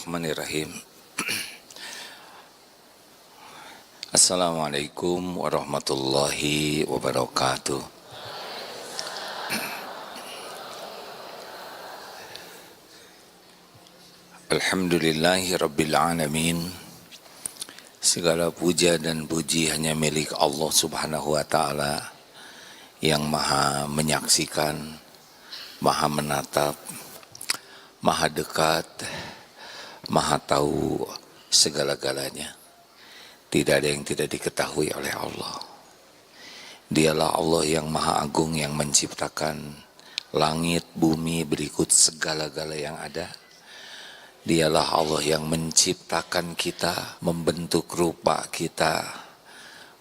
Bismillahirrahmanirrahim. Assalamualaikum warahmatullahi wabarakatuh. Alhamdulillahi rabbil alamin. Segala puja dan puji hanya milik Allah subhanahu wa ta'ala yang maha menyaksikan, maha menatap, maha dekat, maha tahu segala-galanya. Tidak ada yang tidak diketahui oleh Allah. Dialah Allah yang maha agung yang menciptakan langit, bumi, berikut segala-gala yang ada. Dialah Allah yang menciptakan kita, membentuk rupa kita,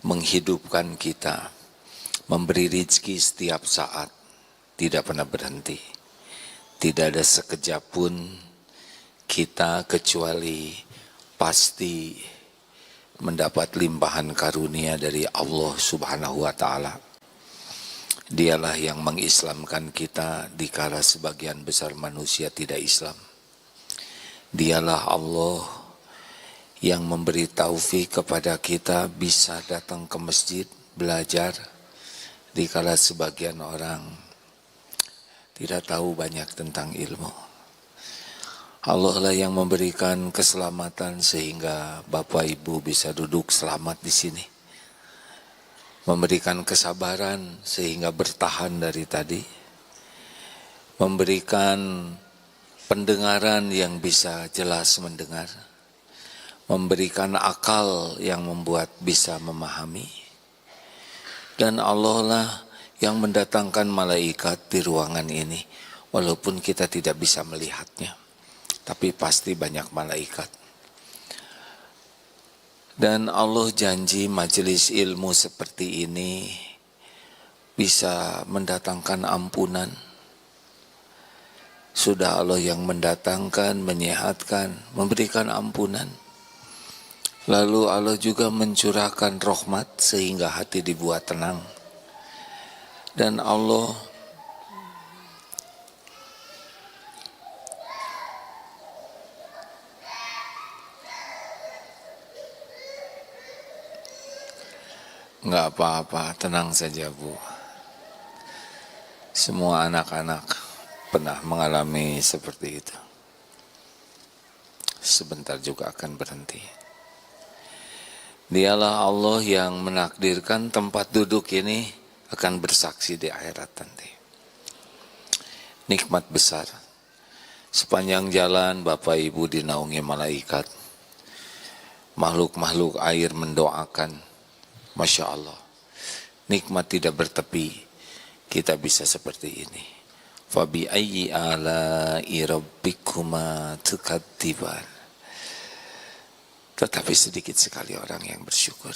menghidupkan kita, memberi rezeki setiap saat, tidak pernah berhenti. Tidak ada sekejap pun kita kecuali pasti mendapat limpahan karunia dari Allah subhanahu wa ta'ala. Dialah yang mengislamkan kita dikala sebagian besar manusia tidak Islam. Dialah Allah yang memberi taufik kepada kita bisa datang ke masjid belajar dikala sebagian orang tidak tahu banyak tentang ilmu. Allah lah yang memberikan keselamatan sehingga Bapak Ibu bisa duduk selamat di sini. Memberikan kesabaran sehingga bertahan dari tadi. Memberikan pendengaran yang bisa jelas mendengar. Memberikan akal yang membuat bisa memahami. Dan Allah lah yang mendatangkan malaikat di ruangan ini. Walaupun kita tidak bisa melihatnya. Tapi pasti banyak malaikat. Dan Allah janji majelis ilmu seperti ini bisa mendatangkan ampunan. Sudah Allah yang mendatangkan, menyehatkan, memberikan ampunan. Lalu Allah juga mencurahkan rahmat sehingga hati dibuat tenang. Dan Allah enggak apa-apa, tenang saja Bu. Semua anak-anak pernah mengalami seperti itu. Sebentar juga akan berhenti. Dialah Allah yang menakdirkan tempat duduk ini akan bersaksi di akhirat nanti. Nikmat besar. Sepanjang jalan Bapak Ibu dinaungi malaikat. Makhluk-makhluk air mendoakan. Masya Allah, nikmat tidak bertepi, kita bisa seperti ini. Fabi ayyi ala'i rabbikuma tukadziban. Tetapi sedikit sekali orang yang bersyukur.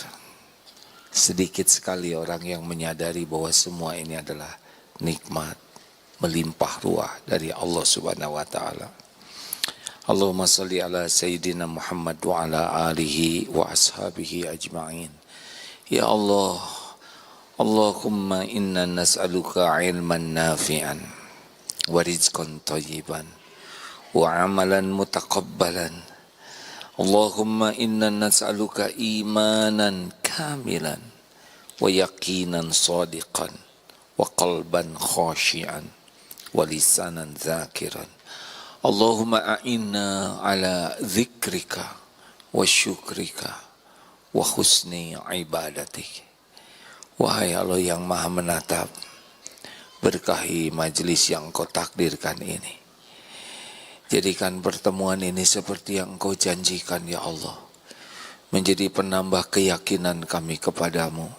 Sedikit sekali orang yang menyadari bahwa semua ini adalah nikmat melimpah ruah dari Allah subhanahu wa ta'ala. Allahumma salli ala Sayyidina Muhammad wa ala alihi wa ashabihi ajma'in. Ya Allah, Allahumma inna nas'aluka ilman nafi'an wa rizqan thayyiban wa amalan mutaqabbalan. Allahumma inna nas'aluka imanan kamilan wa yaqinan sadiqan wa qalban khashi'an wa lisanan zakiran. Allahumma a'inna ala dzikrika wa syukrika wa husni ibadatik. Wahai Allah yang maha menatap, berkahi majlis yang Engkau takdirkan ini. Jadikan pertemuan ini seperti yang Engkau janjikan ya Allah. Menjadi penambah keyakinan kami kepadamu.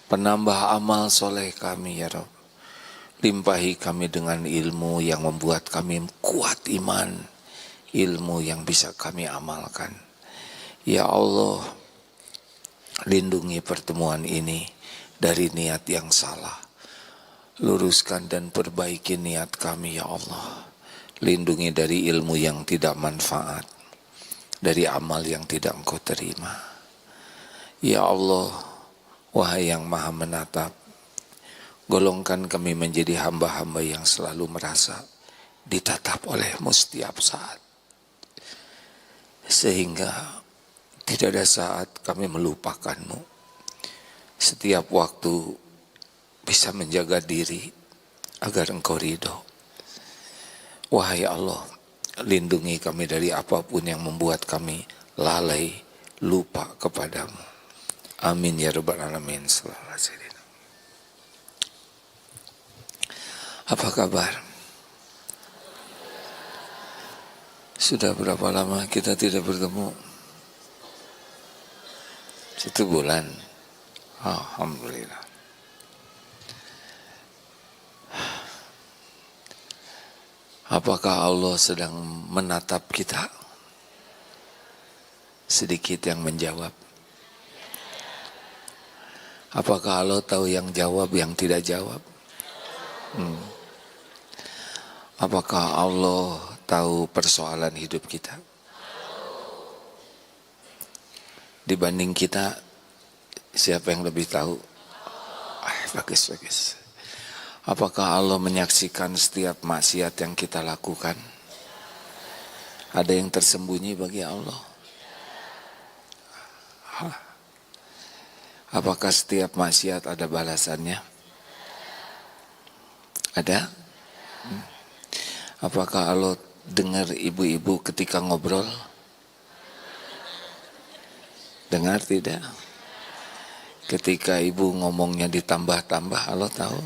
Penambah amal soleh kami ya Rabb. Limpahi kami dengan ilmu yang membuat kami kuat iman. Ilmu yang bisa kami amalkan. Ya Allah, lindungi pertemuan ini dari niat yang salah. Luruskan dan perbaiki niat kami ya Allah. Lindungi dari ilmu yang tidak manfaat. Dari amal yang tidak Engkau terima. Ya Allah, wahai yang maha menatap. Golongkan kami menjadi hamba-hamba yang selalu merasa ditatap oleh-Mu setiap saat. sehingga tidak ada saat kami melupakanmu. Setiap waktu bisa menjaga diri agar Engkau ridho. Wahai Allah, lindungi kami dari apapun yang membuat kami lalai, lupa kepadamu. Amin ya rabbal alamin. Apa kabar? Sudah berapa lama kita tidak bertemu? 1 bulan. Alhamdulillah. Apakah Allah sedang menatap kita? Sedikit yang menjawab. Apakah Allah tahu yang jawab, yang tidak jawab? Apakah Allah tahu persoalan hidup kita? Dibanding kita, siapa yang lebih tahu? Bagus. Apakah Allah menyaksikan setiap maksiat yang kita lakukan? Ada yang tersembunyi bagi Allah? Apakah setiap maksiat ada balasannya? Ada? Apakah Allah dengar ibu-ibu ketika ngobrol? Dengar tidak? Ketika ibu ngomongnya ditambah-tambah, Allah tahu.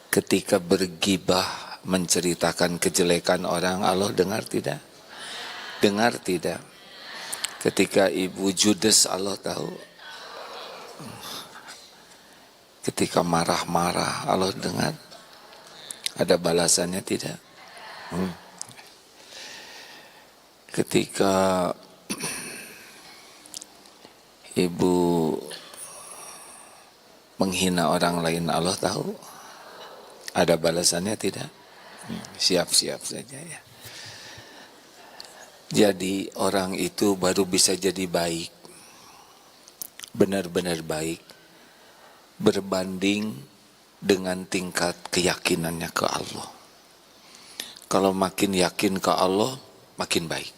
Ketika bergibah menceritakan kejelekan orang, Allah dengar tidak? Dengar tidak? Ketika ibu judes, Allah tahu. Ketika marah-marah, Allah dengar. Ada balasannya tidak? Ketika ibu menghina orang lain, Allah tahu. Ada balasannya tidak? Siap-siap saja ya. Jadi orang itu baru bisa jadi baik, benar-benar baik, berbanding dengan tingkat keyakinannya ke Allah. Kalau makin yakin ke Allah, makin baik.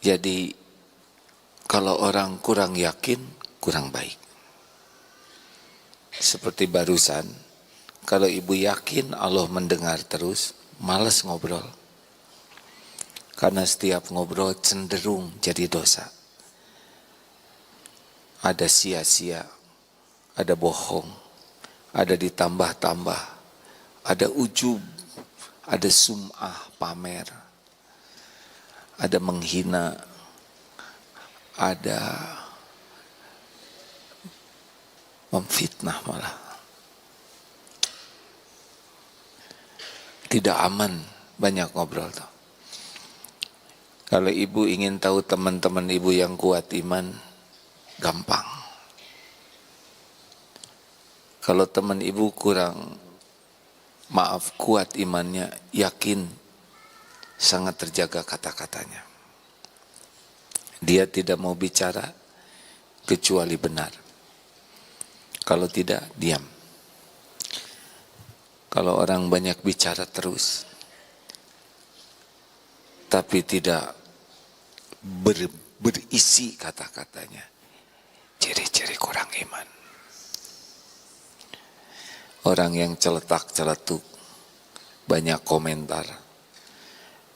Jadi kalau orang kurang yakin, kurang baik. Seperti barusan, kalau ibu yakin Allah mendengar terus, malas ngobrol. Karena setiap ngobrol cenderung jadi dosa. Ada sia-sia, ada bohong, ada ditambah-tambah, ada ujub, ada sum'ah, pamer, ada menghina, ada memfitnah malah. Tidak aman, banyak ngobrol tuh. Kalau ibu ingin tahu teman-teman ibu yang kuat iman, gampang. Kalau teman ibu kurang, kuat imannya, yakin, sangat terjaga kata-katanya. Dia tidak mau bicara, kecuali benar. Kalau tidak, diam. Kalau orang banyak bicara terus, tapi tidak berisi kata-katanya, ciri-ciri kurang iman. Orang yang celetak-celetuk, banyak komentar,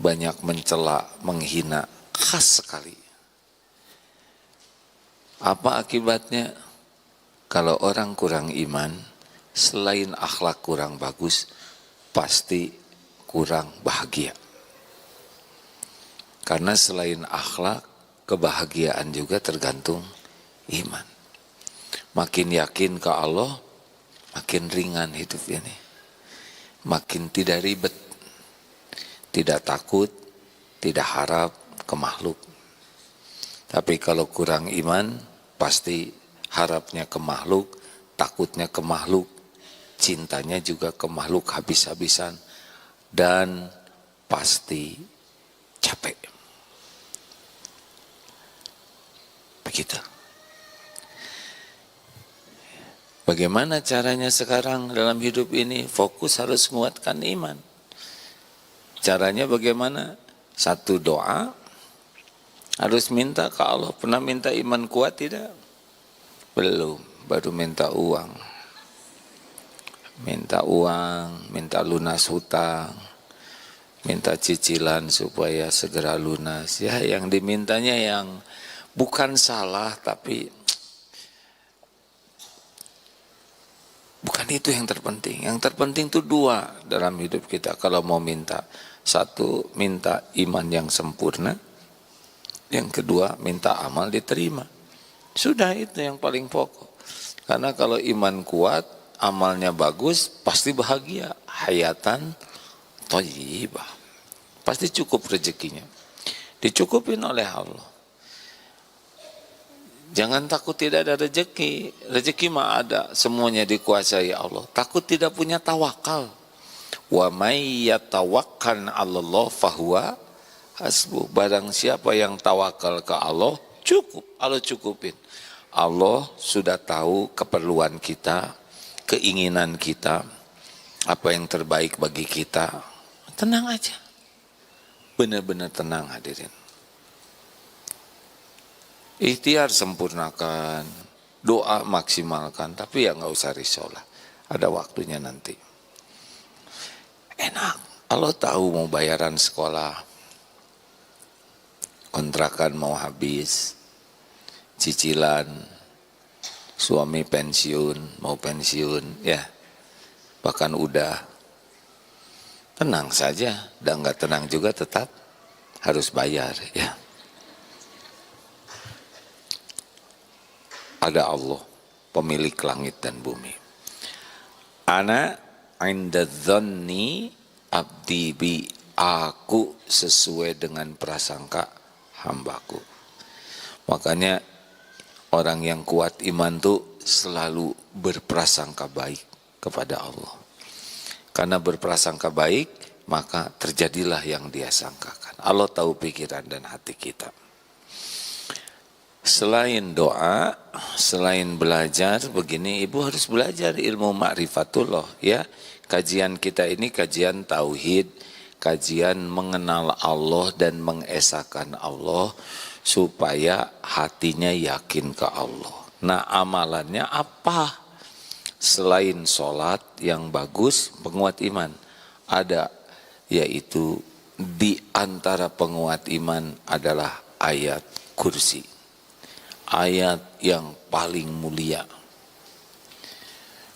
banyak mencela, menghina, khas sekali. Apa akibatnya? Kalau orang kurang iman, selain akhlak kurang bagus, pasti kurang bahagia. Karena selain akhlak, kebahagiaan juga tergantung iman. Makin yakin ke Allah, makin ringan hidup ini. Makin tidak ribet, tidak takut, tidak harap ke makhluk. Tapi kalau kurang iman, pasti harapnya ke makhluk, takutnya ke makhluk, cintanya juga ke makhluk habis-habisan, dan pasti capek. Begitu. Bagaimana caranya sekarang dalam hidup ini? Fokus harus menguatkan iman. Caranya bagaimana? Satu doa harus minta ke Allah. Pernah minta iman kuat tidak? Belum, baru minta uang. Minta uang, minta lunas hutang, minta cicilan supaya segera lunas. Ya, yang dimintanya yang bukan salah, tapi bukan itu yang terpenting. Yang terpenting itu dua dalam hidup kita kalau mau minta. Satu, minta iman yang sempurna. Yang kedua, minta amal diterima. Sudah, itu yang paling pokok. Karena kalau iman kuat, amalnya bagus, pasti bahagia. Hayatan thayyibah. Pasti cukup rezekinya. Dicukupin oleh Allah. Jangan takut tidak ada rezeki. Rezeki mah ada, semuanya dikuasai Allah. Takut tidak punya tawakal. Wa may yatawakkal 'alallah fahuwa hasbuh. Barang siapa yang tawakal ke Allah, cukup, Allah cukupin. Allah sudah tahu keperluan kita, keinginan kita, apa yang terbaik bagi kita. Tenang aja. Benar-benar tenang hadirin. Ikhtiar sempurnakan, doa maksimalkan, tapi ya nggak usah risolah. Ada waktunya nanti. Enak, Allah tahu mau bayaran sekolah, kontrakan mau habis, cicilan, suami pensiun, mau pensiun, ya, bahkan udah. Tenang saja, dan nggak tenang juga tetap harus bayar, ya. Ada Allah, pemilik langit dan bumi. Ana inda dhanni abdi bi, aku sesuai dengan prasangka hambaku. Makanya orang yang kuat iman tuh selalu berprasangka baik kepada Allah. Karena berprasangka baik, maka terjadilah yang dia sangkakan. Allah tahu pikiran dan hati kita. Selain doa, selain belajar, begini ibu harus belajar ilmu ma'rifatullah, ya. Kajian kita ini kajian tauhid, kajian mengenal Allah dan mengesahkan Allah supaya hatinya yakin ke Allah. Nah, amalannya apa? Selain sholat yang bagus, penguat iman ada, yaitu di antara penguat iman adalah ayat kursi. Ayat yang paling mulia.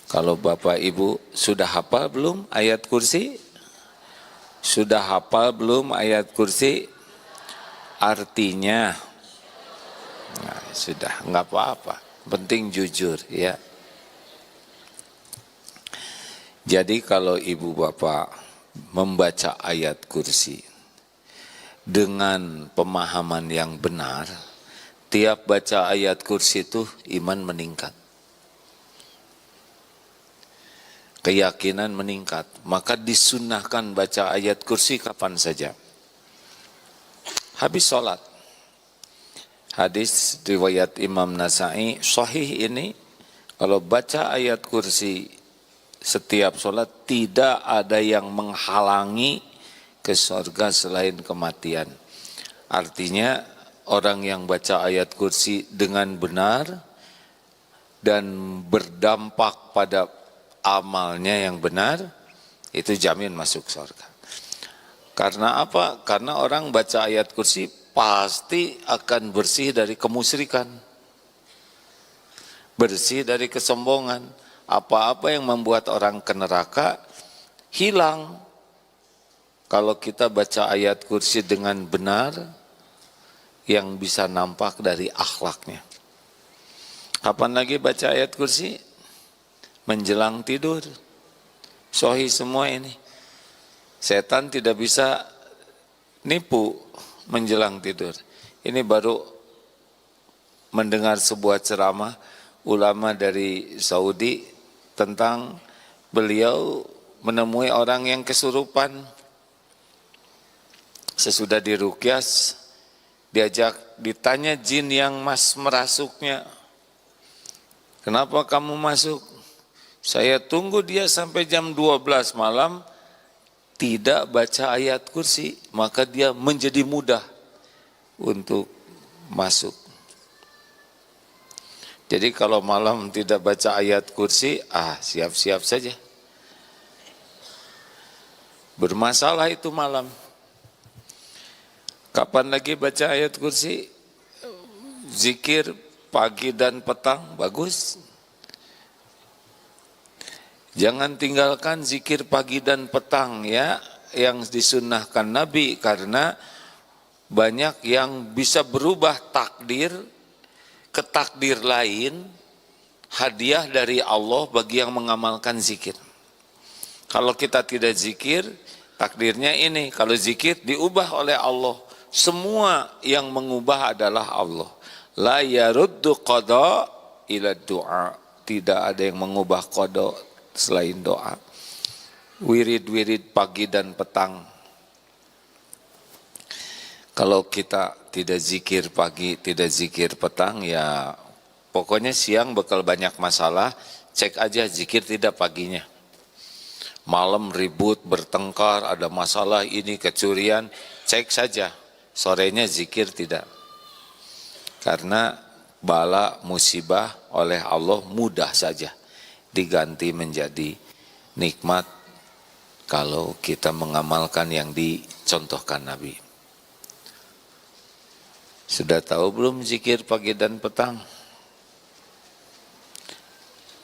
Kalau Bapak Ibu sudah hafal belum ayat kursi? Sudah hafal belum ayat kursi? Artinya, nah, sudah, nggak apa-apa. Penting jujur, ya. Jadi kalau Ibu Bapak membaca ayat kursi dengan pemahaman yang benar, tiap baca ayat kursi itu iman meningkat. Keyakinan meningkat. Maka disunnahkan baca ayat kursi kapan saja. Habis sholat. Hadis riwayat Imam Nasai, sahih ini, kalau baca ayat kursi setiap sholat, tidak ada yang menghalangi ke surga selain kematian. Artinya, orang yang baca ayat kursi dengan benar dan berdampak pada amalnya yang benar, itu jamin masuk surga. Karena apa? Karena orang baca ayat kursi pasti akan bersih dari kemusyrikan, bersih dari kesombongan. Apa-apa yang membuat orang ke neraka hilang. Kalau kita baca ayat kursi dengan benar, yang bisa nampak dari akhlaknya. Kapan lagi baca ayat kursi? Menjelang tidur. Sahih semua ini. Setan tidak bisa nipu menjelang tidur. Ini baru mendengar sebuah ceramah ulama dari Saudi tentang beliau menemui orang yang kesurupan. Sesudah diruqyah, ditanya jin yang merasuknya, kenapa kamu masuk? Saya tunggu dia sampai jam 12 malam, tidak baca ayat kursi, maka dia menjadi mudah untuk masuk. Jadi kalau malam tidak baca ayat kursi, siap-siap saja. Bermasalah itu malam. Kapan lagi baca ayat kursi? Zikir pagi dan petang, bagus. Jangan tinggalkan zikir pagi dan petang ya, yang disunnahkan Nabi, karena banyak yang bisa berubah takdir ke takdir lain, hadiah dari Allah bagi yang mengamalkan zikir. Kalau kita tidak zikir, takdirnya ini. Kalau zikir diubah oleh Allah. Semua yang mengubah adalah Allah. La yaruddu qada ila du'a. Tidak ada yang mengubah qada selain doa. Wirid-wirid pagi dan petang. Kalau kita tidak zikir pagi, tidak zikir petang, ya pokoknya siang bakal banyak masalah. Cek aja zikir tidak paginya. Malam ribut, bertengkar, ada masalah ini, kecurian, cek saja. Sorenya zikir tidak. Karena bala musibah oleh Allah mudah saja diganti menjadi nikmat kalau kita mengamalkan yang dicontohkan Nabi. Sudah tahu belum zikir pagi dan petang?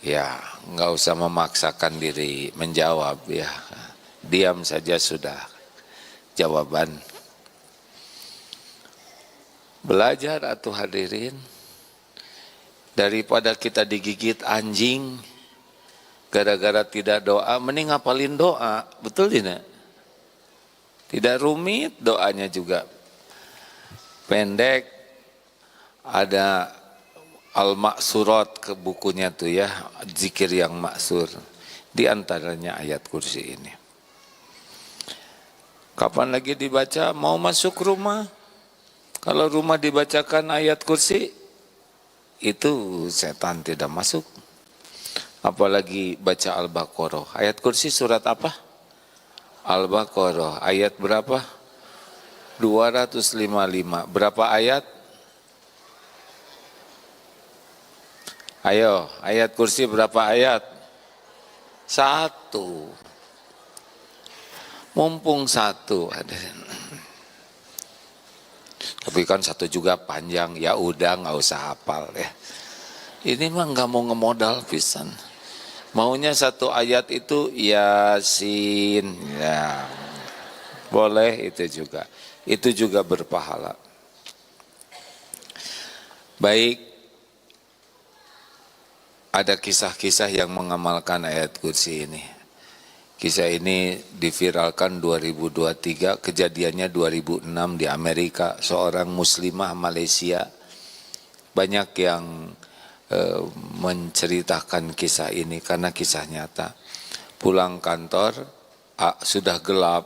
Ya, nggak usah memaksakan diri menjawab ya. Diam saja sudah jawaban. Belajar atau hadirin, daripada kita digigit anjing gara-gara tidak doa, mending ngapalin doa, betul tidak? Tidak rumit doanya juga. Pendek, ada al-maksurat ke bukunya tuh ya, zikir yang maksur. Di antaranya ayat kursi ini. Kapan lagi dibaca? Mau masuk rumah? Kalau rumah dibacakan ayat kursi, itu setan tidak masuk. Apalagi baca Al-Baqarah. Ayat kursi surat apa? Al-Baqarah. Ayat berapa? 255. Berapa ayat? Ayo, ayat kursi berapa ayat? 1. Mumpung 1 ada. Tapi kan 1 juga panjang, ya udah nggak usah hafal ya. Ini mah nggak mau ngemodal pisan. Maunya 1 ayat itu Yasin, ya boleh itu juga. Itu juga berpahala. Baik, ada kisah-kisah yang mengamalkan ayat kursi ini. Kisah ini diviralkan 2023, kejadiannya 2006 di Amerika. Seorang muslimah Malaysia, banyak yang menceritakan kisah ini karena kisah nyata. Pulang kantor, sudah gelap,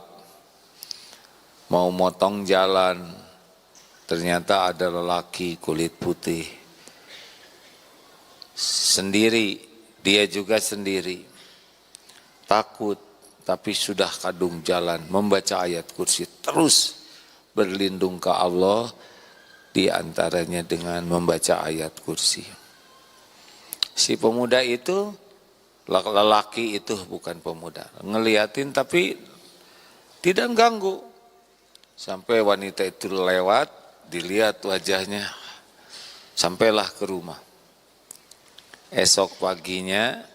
mau motong jalan, ternyata ada lelaki kulit putih. Sendiri, dia juga sendiri. Takut, tapi sudah kadung jalan, membaca ayat kursi, terus berlindung ke Allah, di antaranya dengan membaca ayat kursi. Si pemuda itu, lelaki itu bukan pemuda, ngeliatin tapi tidak ganggu. Sampai wanita itu lewat, dilihat wajahnya, sampailah ke rumah. Esok paginya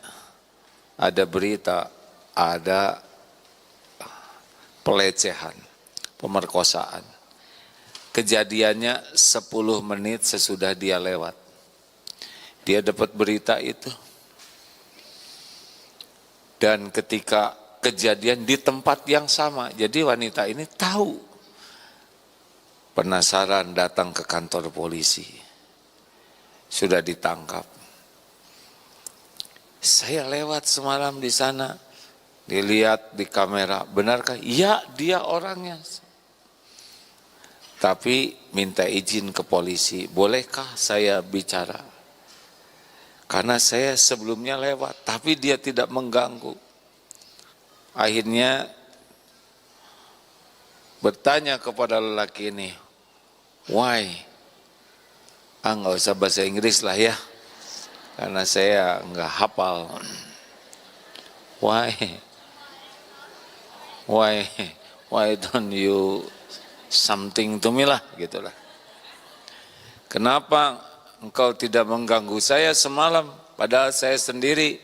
ada berita, ada pelecehan, pemerkosaan. Kejadiannya 10 menit sesudah dia lewat. Dia dapat berita itu. Dan ketika kejadian di tempat yang sama, jadi wanita ini tahu. Penasaran datang ke kantor polisi. Sudah ditangkap. Saya lewat semalam di sana. Dilihat di kamera, benarkah? Iya, dia orangnya. Tapi minta izin ke polisi, bolehkah saya bicara? Karena saya sebelumnya lewat, tapi dia tidak mengganggu. Akhirnya bertanya kepada lelaki ini, why? Nggak usah bahasa Inggris lah ya, karena saya nggak hafal. Why? Why don't you something to me lah, gitulah. Kenapa engkau tidak mengganggu saya semalam, padahal saya sendiri?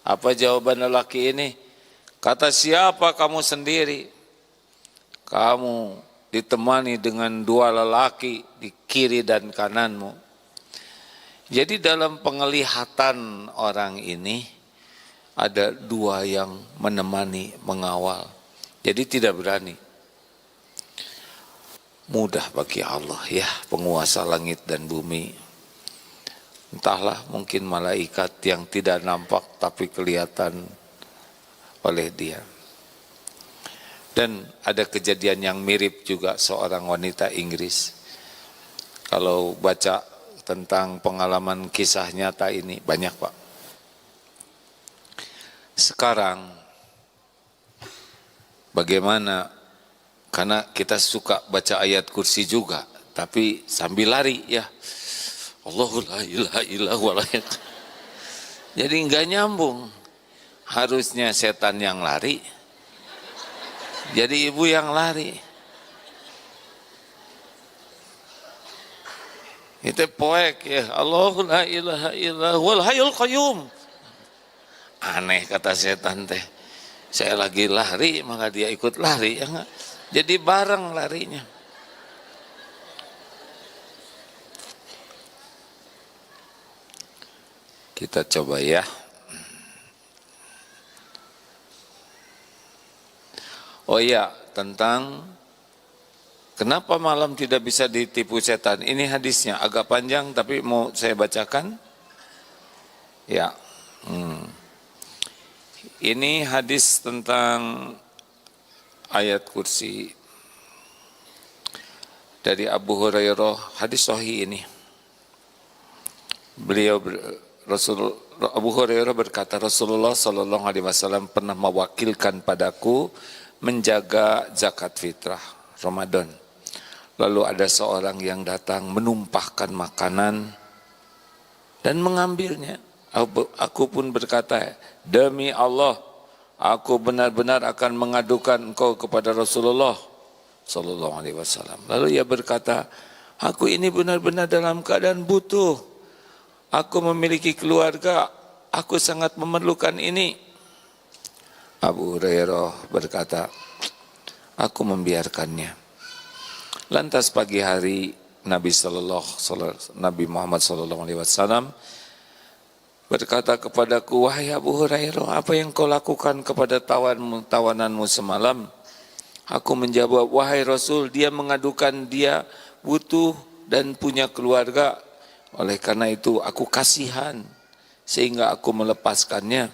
Apa jawaban lelaki ini? Kata, siapa kamu sendiri? Kamu ditemani dengan dua lelaki di kiri dan kananmu. Jadi dalam penglihatan orang ini ada dua yang menemani, mengawal. Jadi tidak berani. Mudah bagi Allah ya, penguasa langit dan bumi. Entahlah, mungkin malaikat yang tidak nampak tapi kelihatan oleh dia. Dan ada kejadian yang mirip juga seorang wanita Inggris. Kalau baca tentang pengalaman kisah nyata ini banyak, Pak. Sekarang bagaimana, karena kita suka baca ayat kursi juga, tapi sambil lari ya. Allahu la ilaha illa huwa. Jadi enggak nyambung. Harusnya setan yang lari, jadi ibu yang lari. Itu poek ya. Allahu la ilaha illa huwal hayyul qayyum. Aneh kata setan teh. Saya lagi lari, maka dia ikut lari ya enggak? Jadi bareng larinya. Kita coba ya. Oh iya, tentang kenapa malam tidak bisa ditipu setan. Ini hadisnya agak panjang tapi mau saya bacakan. Ya. Ini hadis tentang ayat kursi dari Abu Hurairah, hadis sahih ini. Abu Hurairah berkata, Rasulullah Shallallahu Alaihi Wasallam pernah mewakilkan padaku menjaga zakat fitrah Ramadan. Lalu ada seorang yang datang menumpahkan makanan dan mengambilnya. Aku pun berkata, demi Allah, aku benar-benar akan mengadukan engkau kepada Rasulullah Sallallahu Alaihi Wasallam. Lalu ia berkata, aku ini benar-benar dalam keadaan butuh. Aku memiliki keluarga, aku sangat memerlukan ini. Abu Hurairah berkata, aku membiarkannya. Lantas pagi hari Nabi Muhammad Sallallahu Alaihi Wasallam berkata kepadaku, wahai Abu Hurairah, apa yang kau lakukan kepada tawananmu semalam? Aku menjawab, wahai Rasul, dia mengadukan dia butuh dan punya keluarga. Oleh karena itu aku kasihan sehingga aku melepaskannya.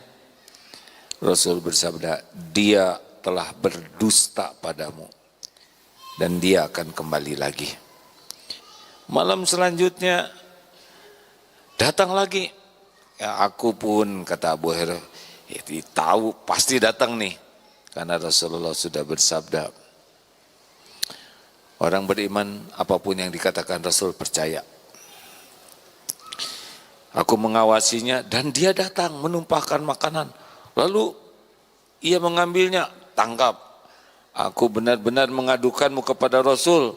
Rasul bersabda, dia telah berdusta padamu dan dia akan kembali lagi. Malam selanjutnya datang lagi. Ya, aku pun, kata Abu Hurairah, tahu pasti datang nih, karena Rasulullah sudah bersabda, orang beriman apapun yang dikatakan Rasul percaya. Aku mengawasinya dan dia datang menumpahkan makanan, lalu ia mengambilnya, tangkap. Aku benar-benar mengadukanmu kepada Rasul,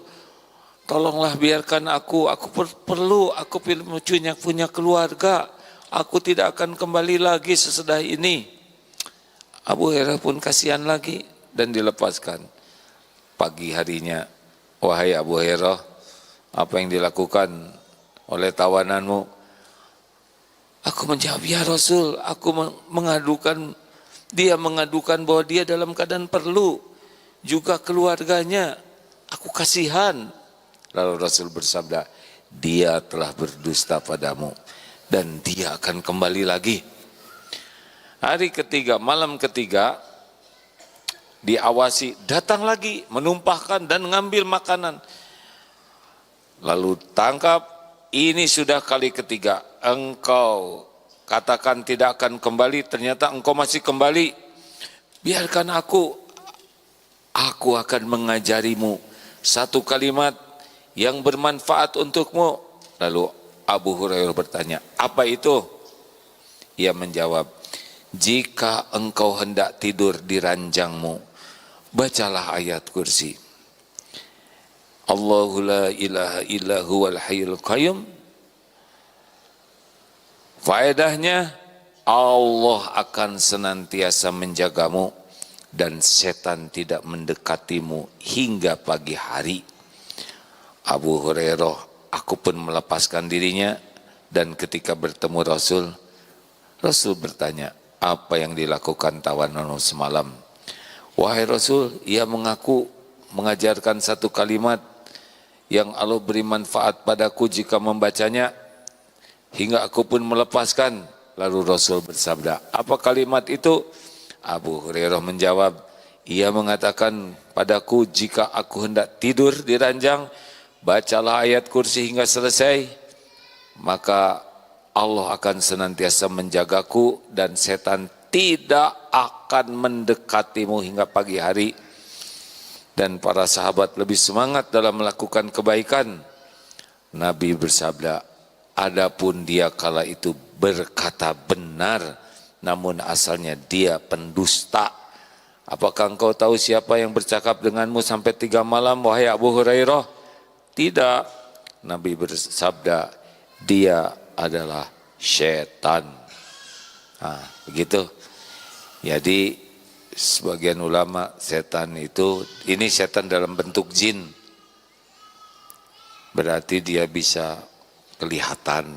tolonglah biarkan aku perlu, aku punya keluarga. Aku tidak akan kembali lagi sesudah ini. Abu Hurairah pun kasihan lagi dan dilepaskan. Pagi harinya, wahai Abu Hurairah, apa yang dilakukan oleh tawananmu? Aku menjawab, ya Rasul, aku dia mengadukan bahwa dia dalam keadaan perlu, juga keluarganya, aku kasihan. Lalu Rasul bersabda, dia telah berdusta padamu dan dia akan kembali lagi. Hari ketiga, malam ketiga, diawasi, datang lagi, menumpahkan dan mengambil makanan. Lalu tangkap, ini sudah kali ketiga, engkau katakan tidak akan kembali, ternyata engkau masih kembali. Biarkan Aku akan mengajarimu satu kalimat yang bermanfaat untukmu. Lalu Abu Hurairah bertanya, apa itu? Ia menjawab, jika engkau hendak tidur di ranjangmu, bacalah ayat kursi. Allahu la ilaha illa huwal hayyul qayyum. Faedahnya, Allah akan senantiasa menjagamu dan setan tidak mendekatimu hingga pagi hari. Abu Hurairah, aku pun melepaskan dirinya, dan ketika bertemu Rasul bertanya, apa yang dilakukan tawanan semalam? Wahai Rasul, ia mengaku mengajarkan satu kalimat yang Allah beri manfaat padaku jika membacanya, hingga aku pun melepaskan. Lalu Rasul bersabda, apa kalimat itu? Abu Hurairah menjawab, ia mengatakan padaku, jika aku hendak tidur di ranjang, bacalah ayat kursi hingga selesai, maka Allah akan senantiasa menjagaku dan setan tidak akan mendekatimu hingga pagi hari. Dan para sahabat lebih semangat dalam melakukan kebaikan. Nabi bersabda, adapun dia kala itu berkata benar, namun asalnya dia pendusta. Apakah engkau tahu siapa yang bercakap denganmu sampai 3 malam, wahai Abu Hurairah? Tidak. Nabi bersabda, dia adalah syaitan. Nah, begitu. Jadi sebagian ulama, setan itu, ini setan dalam bentuk jin. Berarti dia bisa kelihatan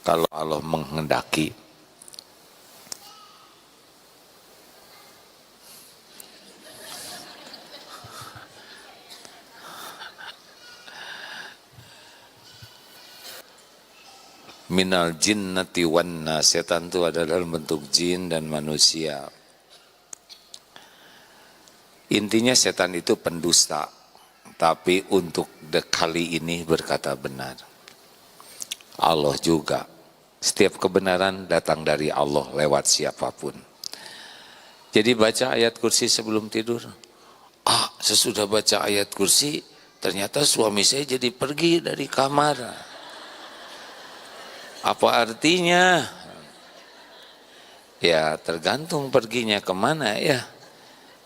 kalau Allah menghendaki. Minal jinnati wan nas, setan itu ada dalam bentuk jin dan manusia. Intinya setan itu pendusta, tapi untuk kali ini berkata benar. Allah juga, setiap kebenaran datang dari Allah lewat siapapun. Jadi baca ayat kursi sebelum tidur. Sesudah baca ayat kursi, ternyata suami saya jadi pergi dari kamar. Apa artinya? Ya tergantung perginya kemana ya.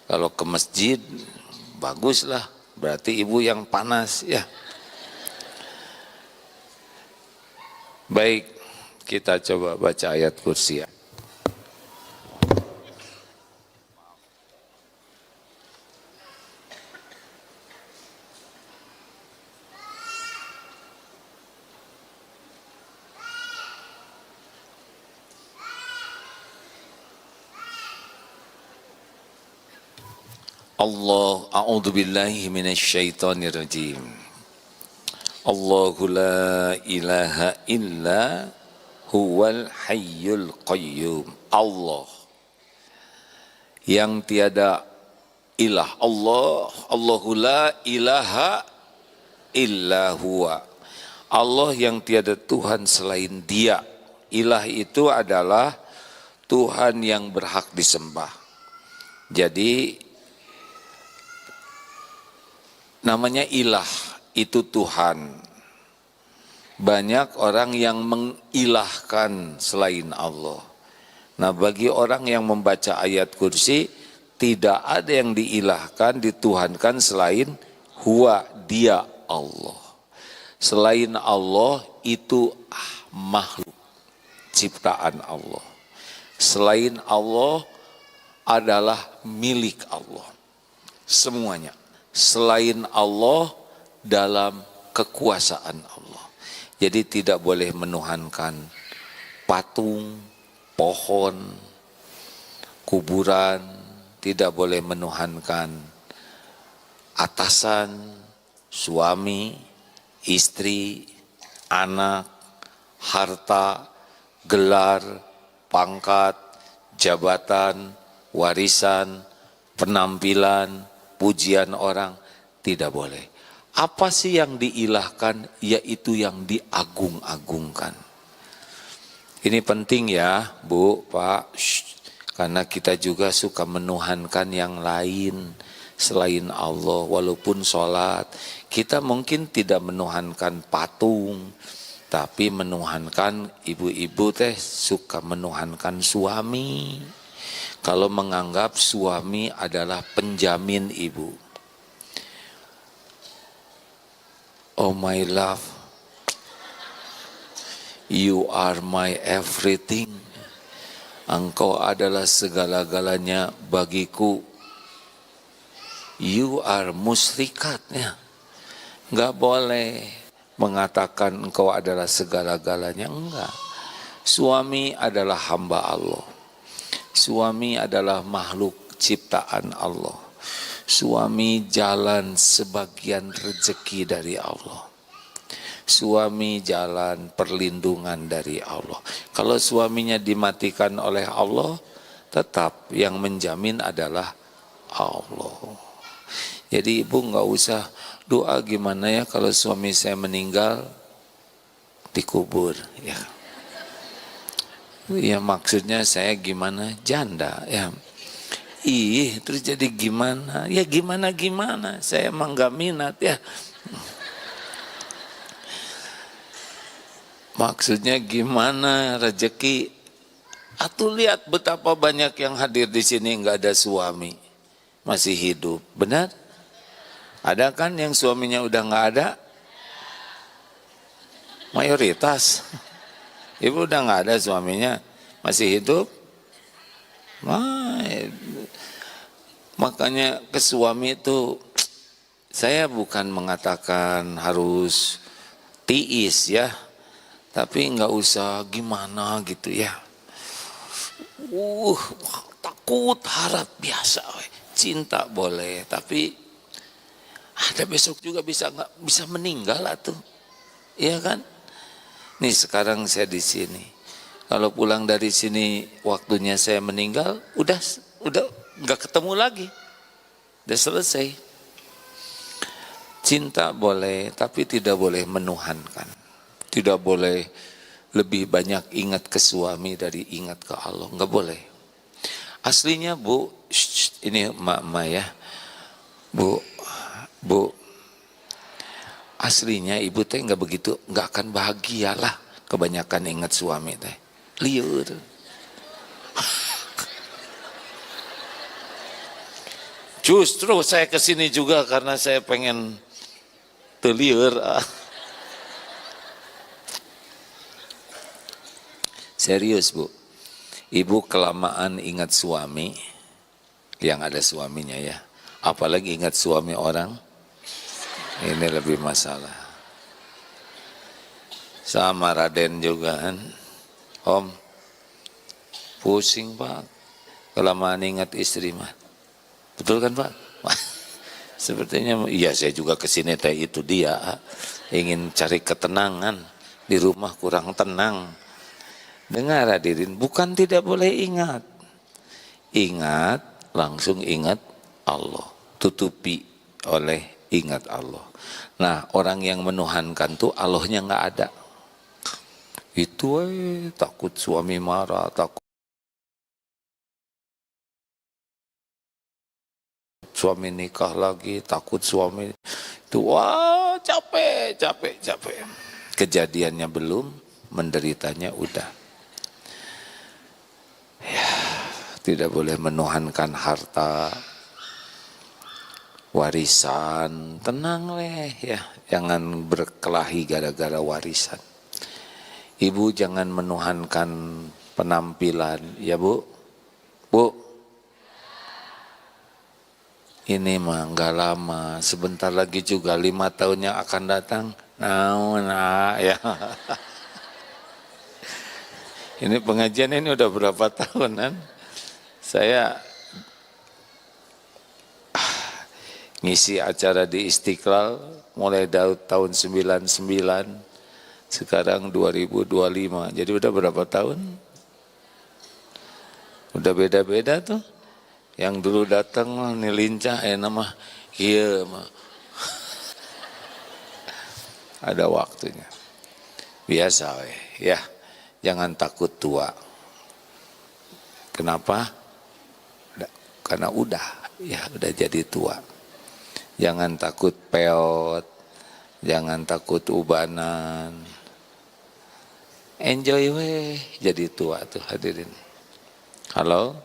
Kalau ke masjid, baguslah. Berarti ibu yang panas ya. Baik, kita coba baca ayat kursi ya. A'udzu billahi minasyaitonir rajim. Allahu la ilaha illa huwal hayyul qayyum. Allah yang tiada ilah. Allahu la ilaha illa huwa. Allah yang tiada Tuhan selain Dia. Ilah itu adalah Tuhan yang berhak disembah. Jadi namanya ilah itu Tuhan. Banyak orang yang mengilahkan selain Allah. Nah, bagi orang yang membaca ayat kursi, tidak ada yang diilahkan, dituhankan selain huwa, dia Allah. Selain Allah itu makhluk ciptaan Allah. Selain Allah adalah milik Allah. Semuanya selain Allah dalam kekuasaan Allah. Jadi tidak boleh menuhankan patung, pohon, kuburan, tidak boleh menuhankan atasan, suami, istri, anak, harta, gelar, pangkat, jabatan, warisan, penampilan, pujian orang, tidak boleh. Apa sih yang diilahkan? Yaitu yang diagung-agungkan. Ini penting ya, Bu, Pak, karena kita juga suka menuhankan yang lain. selain Allah. Walaupun sholat, kita mungkin tidak menuhankan patung, tapi menuhankan. Ibu-ibu teh suka menuhankan suami. Kalau menganggap suami adalah penjamin ibu. Oh my love, you are my everything. Engkau adalah segala-galanya bagiku. You are musyrikatnya. Enggak boleh mengatakan engkau adalah segala-galanya, enggak. Suami adalah hamba Allah. Suami adalah makhluk ciptaan Allah. Suami jalan sebagian rezeki dari Allah. Suami jalan perlindungan dari Allah. Kalau suaminya dimatikan oleh Allah, tetap yang menjamin adalah Allah. Jadi ibu nggak usah doa gimana ya kalau suami saya meninggal dikubur, ya. Ya maksudnya saya gimana, janda, ya. Ih, terus jadi gimana? Ya gimana, saya emang gak minat, ya. Maksudnya gimana rezeki? Atuh lihat betapa banyak yang hadir di sini nggak ada suami, masih hidup, benar? Ada kan yang suaminya udah nggak ada? Mayoritas. Ibu udah nggak ada suaminya, masih hidup? Makanya ke suami itu, saya bukan mengatakan harus tiis ya, tapi nggak usah gimana gitu ya. Takut harap biasa, cinta boleh, tapi ada besok juga bisa meninggal tuh, iya kan? Nih sekarang saya di sini, kalau pulang dari sini waktunya saya meninggal, udah nggak ketemu lagi, udah selesai. Cinta boleh, tapi tidak boleh menuhankan, tidak boleh lebih banyak ingat ke suami dari ingat ke Allah, nggak boleh. Aslinya bu, ini emak-emak ya, bu, aslinya ibu teh nggak akan bahagia lah, kebanyakan ingat suami teh, liur. Justru saya kesini juga karena saya pengen liur. Serius bu, ibu kelamaan ingat suami, yang ada suaminya ya, apalagi ingat suami orang, ini lebih masalah. Sama Raden juga kan, Om, pusing pak, kelamaan ingat istri mah, betul kan pak? Sepertinya, iya saya juga kesini teh itu dia, ingin cari ketenangan, di rumah kurang tenang. Dengar hadirin, bukan tidak boleh ingat. Ingat, langsung ingat Allah. Tutupi oleh ingat Allah. Nah, orang yang menuhankan tuh Allahnya nggak ada. Itu takut suami marah, takut suami nikah lagi, takut suami itu, wah capek. Kejadiannya belum, menderitanya udah. Ya, tidak boleh menuhankan harta, warisan, tenang leh ya, jangan berkelahi gara-gara warisan. Ibu jangan menuhankan penampilan, ya bu. Ini mah nggak lama, sebentar lagi juga 5 tahun yang akan datang. Nah ya. Ini pengajian ini udah berapa tahunan? Saya ngisi acara di Istiqlal mulai tahun 99, sekarang 2025. Jadi udah berapa tahun? Udah beda-beda tuh. Yang dulu datang nih lincah, nama iya mah. Ada waktunya. Biasa ya. Jangan takut tua. Kenapa? Karena udah. ya udah jadi tua. Jangan takut peot, jangan takut ubanan. Enjoy weh jadi tua tuh hadirin. Halo?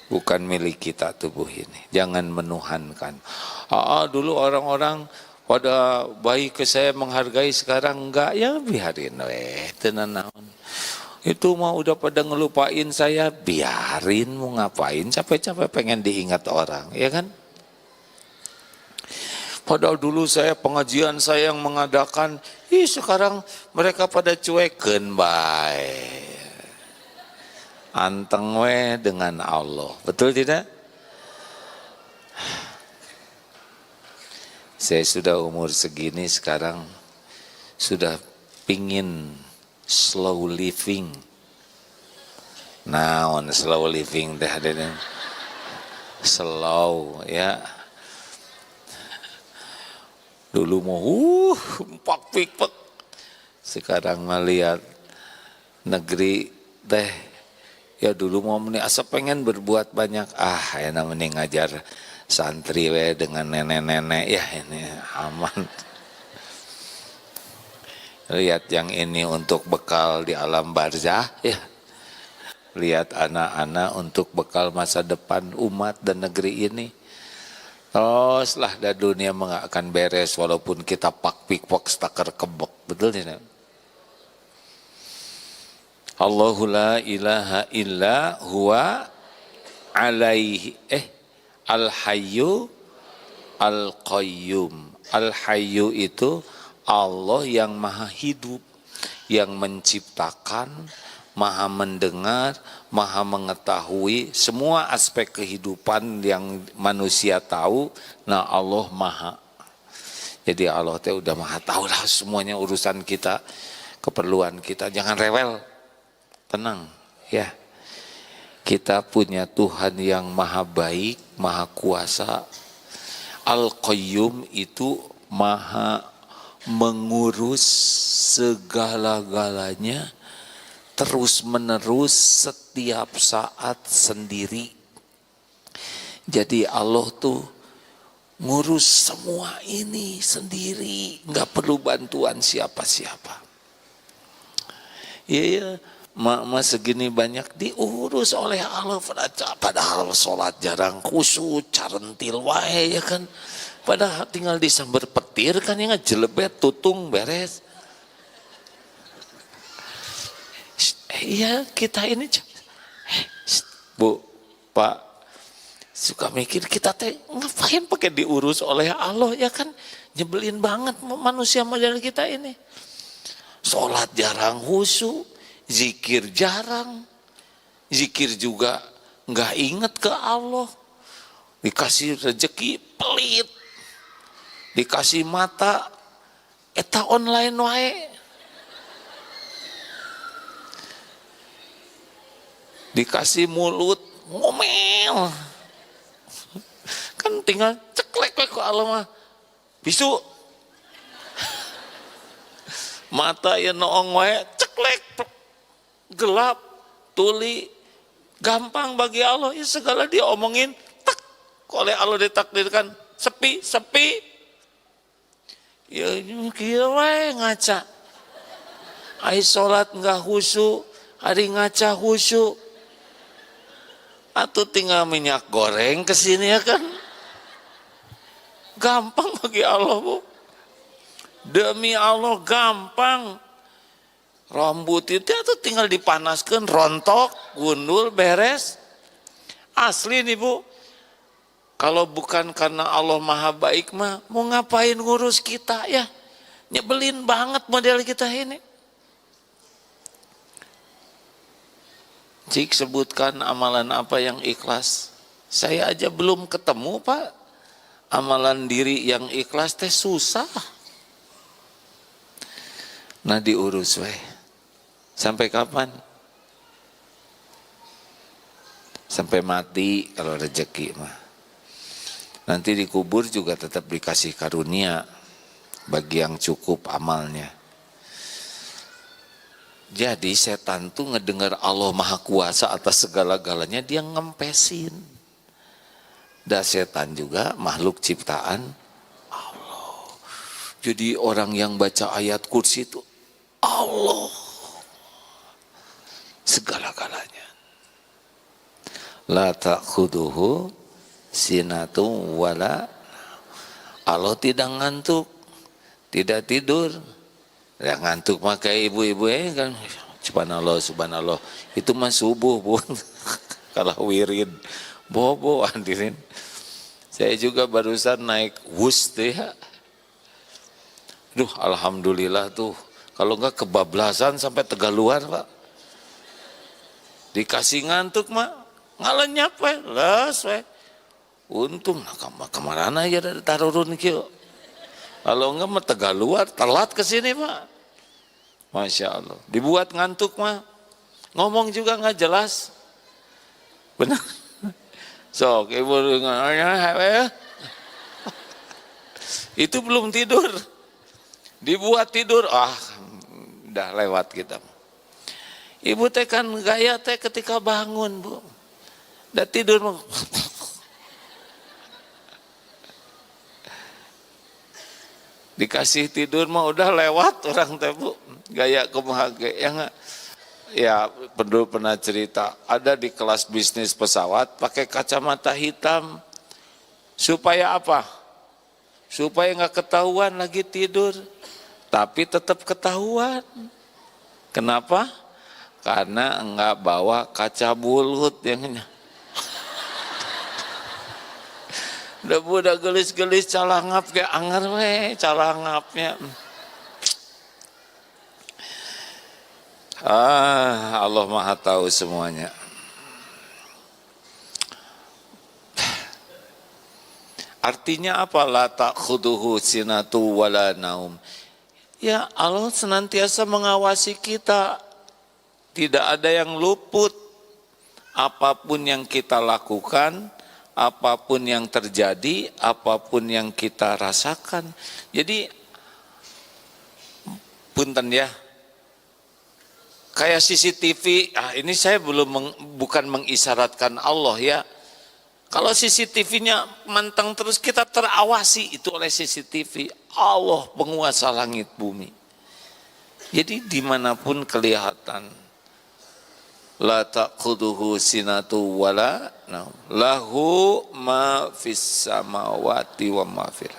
Bukan milik kita tubuh ini. Jangan menuhankan. Dulu orang-orang pada baik ke saya menghargai, sekarang enggak, ya biarin weh, tenan naon. Itu mah udah pada ngelupain saya, biarin, mau ngapain, capek-capek pengen diingat orang, ya kan? Padahal dulu saya pengajian saya yang mengadakan, sekarang mereka pada cuekin baik. Anteng we dengan Allah, betul tidak? Saya sudah umur segini sekarang, sudah pingin slow living. Nah, on slow living teh ada slow ya. Dulu mau pak. Sekarang melihat negeri teh, ya dulu mau asa pengen berbuat banyak. Enak mending ngajar santri we dengan nenek-nenek, ya ini aman. Lihat yang ini untuk bekal di alam barzah, ya. Lihat anak-anak untuk bekal masa depan umat dan negeri ini. Teruslah dah dunia nggak akan beres walaupun kita pak-pik-pak stakar kebok, betul tidak? Allahu la ilaha illa huwa alaihi al-hayyu al-qayyum. Al-hayyu itu Allah yang maha hidup, yang menciptakan, maha mendengar, maha mengetahui semua aspek kehidupan yang manusia tahu. Nah, Allah maha. Jadi Allah teh udah maha tahu lah semuanya urusan kita, keperluan kita. Jangan rewel, tenang ya. Kita punya Tuhan yang maha baik, maha kuasa. Al-Qayyum itu maha mengurus segala-galanya terus menerus setiap saat sendiri. Jadi Allah tuh ngurus semua ini sendiri, nggak perlu bantuan siapa-siapa. Iya, mak segini banyak diurus oleh Allah, padahal sholat jarang khusyuk, carentil wae ya kan. Padahal tinggal disambar petir kan, yang ngejelebet tutung beres. Iya, kita ini Bu, Pak, suka mikir kita teh ngapain pakai diurus oleh Allah, ya kan? Nyebelin banget manusia model kita ini. Sholat jarang khusyuk, zikir jarang, zikir juga nggak inget ke Allah. Dikasih rezeki pelit, dikasih mata eta online wae. Dikasih mulut ngomel. Kan tinggal ceklek ke Allah mah. Bisu. Mata ya noong wae ceklek. Gelap, tuli, gampang bagi Allah. Ya segala dia omongin tak. Oleh Allah ditakdirkan sepi. Ya kieu wae ngaca. Ai salat enggak khusyuk, hari ngaca khusyuk. Atau tinggal minyak goreng ke sini ya kan. Gampang bagi Allah, Bu. Demi Allah gampang. Rambut itu atau tinggal dipanaskan, rontok, gundul, beres. Asli nih, Bu. Kalau bukan karena Allah maha baik mah, mau ngapain ngurus kita ya. Nyebelin banget model kita ini. Cik, sebutkan amalan apa yang ikhlas. Saya aja belum ketemu, Pak. Amalan diri yang ikhlas teh susah. Nah, diurus weh. Sampai kapan? Sampai mati kalau rezeki mah. Nanti dikubur juga tetap dikasih karunia bagi yang cukup amalnya. Jadi setan tuh ngedengar Allah maha kuasa atas segala-galanya, dia ngempesin. Dan setan juga makhluk ciptaan Allah. Jadi orang yang baca ayat kursi itu Allah segala-galanya. La ta'khuduhu sinatun wala. Allah tidak ngantuk, tidak tidur. Ya ngantuk maka ibu-ibu kan subhanallah subhanallah itu mah subuh pun kalau wirid bobo hadirin. Saya juga barusan naik wus tuh ya. Duh alhamdulillah tuh kalau enggak kebablasan sampai Tegaluar Pak. Dikasih ngantuk mah ngalenyap we, las we. Untung nah kemana aja dari tarurun kieu. Kalau enggak mah Tegaluar telat ke sini Pak. Masya Allah. Dibuat ngantuk mah ngomong juga nggak jelas. Benar. Sok ibu itu belum tidur. Dibuat tidur, udah lewat kita. Ibu teh kan gaya teh ketika bangun Bu. Udah tidur mau. Dikasih tidur mah udah lewat orang teh Bu. Gaya kumaha ya pernah cerita ada di kelas bisnis pesawat pakai kacamata hitam supaya apa? Supaya nggak ketahuan lagi tidur, tapi tetap ketahuan. Kenapa? Karena nggak bawa kaca bulut yang udah gelis-gelis calangap kayak anger we calangapnya. Allah Maha tahu semuanya. Artinya apa? La ta'khuduhu sinatu wala naum. Ya Allah senantiasa mengawasi kita. Tidak ada yang luput. Apapun yang kita lakukan, apapun yang terjadi, apapun yang kita rasakan. Jadi punten ya. Kayak CCTV, ini saya bukan mengisyaratkan Allah ya. Kalau CCTV-nya mantang terus kita terawasi itu oleh CCTV. Allah penguasa langit bumi. Jadi dimanapun kelihatan. La ta'khuduhu sinatu wala naum. Lahu ma fis samawati wa ma fil.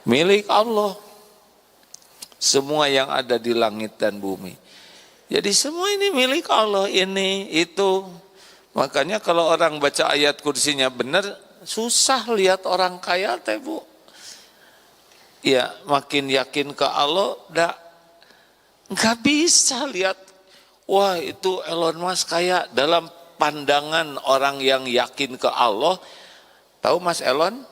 Milik Allah. Semua yang ada di langit dan bumi. Jadi semua ini milik Allah, ini, itu. Makanya kalau orang baca ayat kursinya benar, susah lihat orang kaya teh Bu. Ya makin yakin ke Allah, nggak bisa lihat, wah itu Elon Musk kaya. Dalam pandangan orang yang yakin ke Allah, tahu Mas Elon?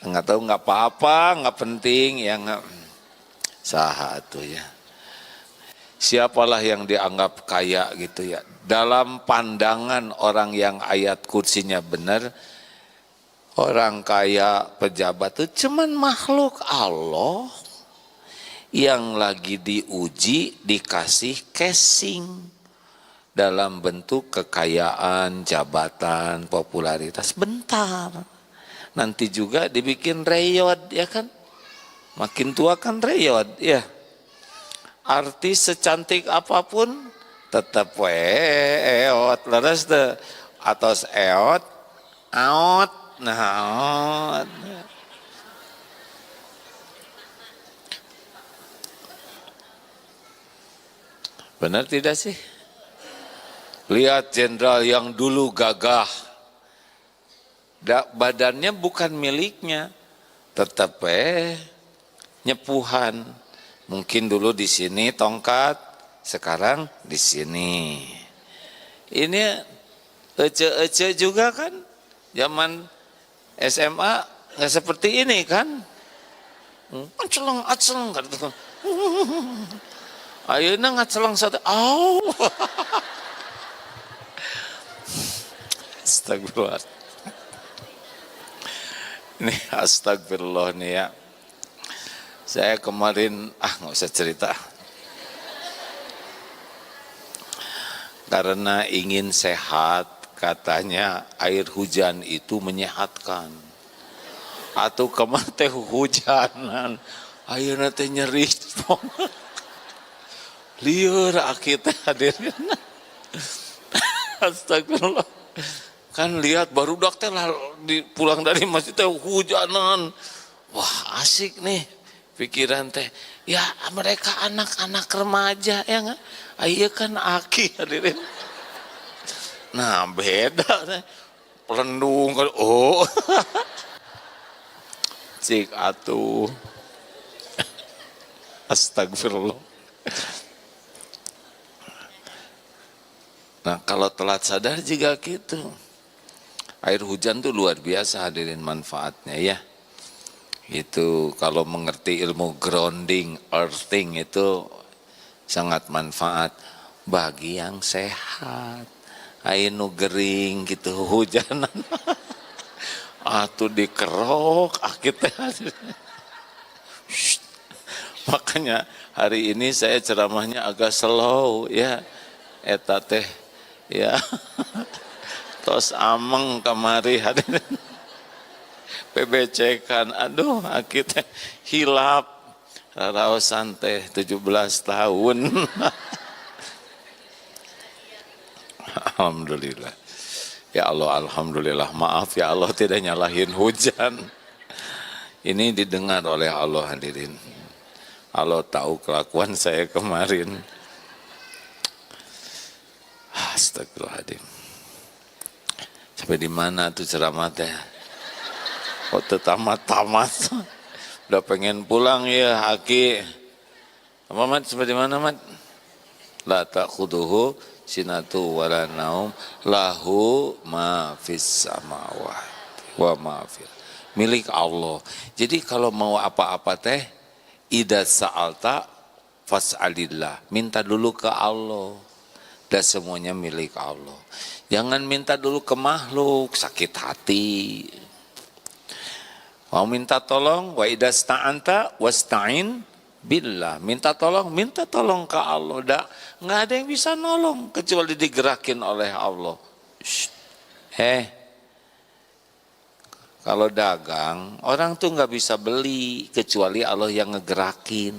Nggak tahu, nggak apa-apa, nggak penting, ya nggak sah tuh ya. Siapalah yang dianggap kaya gitu ya. Dalam pandangan orang yang ayat kursinya benar, orang kaya, pejabat itu cuman makhluk Allah yang lagi diuji, dikasih casing dalam bentuk kekayaan, jabatan, popularitas. Bentar, nanti juga dibikin reyot ya kan. Makin tua kan reyot ya. Artis secantik apapun tetap eot leres deh atas eot out nah benar tidak sih? Lihat jenderal yang dulu gagah, badannya bukan miliknya, tetap nyepuhan. Mungkin dulu di sini tongkat, sekarang di sini. Ini ece juga kan, zaman SMA nggak seperti ini kan? Aceleng kan? Ayeuna ngaceleng satu, Astagfirullah. Ini astagfirullah nih ya. Saya kemarin, nggak usah cerita. Karena ingin sehat, katanya air hujan itu menyehatkan. Atau kemana teh hujanan, ayeuna teh nyeri. Lieur aki teh hadirin. Astagfirullah. Kan lihat barudak teh pulang dari masjid teh hujanan. Wah, asik nih pikiran teh. Ya mereka anak-anak remaja ya enggak? Aya kan aki hadirin. Nah, beda teh. Pelendung kan. Oh. Cik atuh. Astagfirullah. Nah, kalau telat sadar juga gitu. Air hujan tuh luar biasa hadirin manfaatnya ya. Itu kalau mengerti ilmu grounding, earthing itu sangat manfaat bagi yang sehat. Air nu gering gitu hujanan. Atuh dikerok kita. Makanya hari ini saya ceramahnya agak slow ya. Eta teh ya. Tos ameng kamari hadirin. PBC kan aduh kita hilap raraosan teh 17 tahun. Alhamdulillah. Ya Allah, alhamdulillah. Maaf ya Allah tidak nyalahin hujan. Ini didengar oleh Allah hadirin. Allah tahu kelakuan saya kemarin. Astagfirullahaladzim. Sampai di mana tuh ceramah teh? Kok tamat-tamat. Udah pengen pulang ya Aki. Apa Mat? Sampai di mana Mat? La ta'khuduhu sinatu wala naum lahu ma fis samawati wa ma fil. Milik Allah. Jadi kalau mau apa-apa teh idza sa'alta fas'alillah. Minta dulu ke Allah. Dan semuanya milik Allah. Jangan minta dulu ke makhluk, sakit hati. Mau minta tolong, wa idza sta'anta wasta'in billah. Minta tolong ke Allah. Nggak ada yang bisa nolong kecuali digerakin oleh Allah. Kalau dagang, orang tuh nggak bisa beli kecuali Allah yang ngegerakin.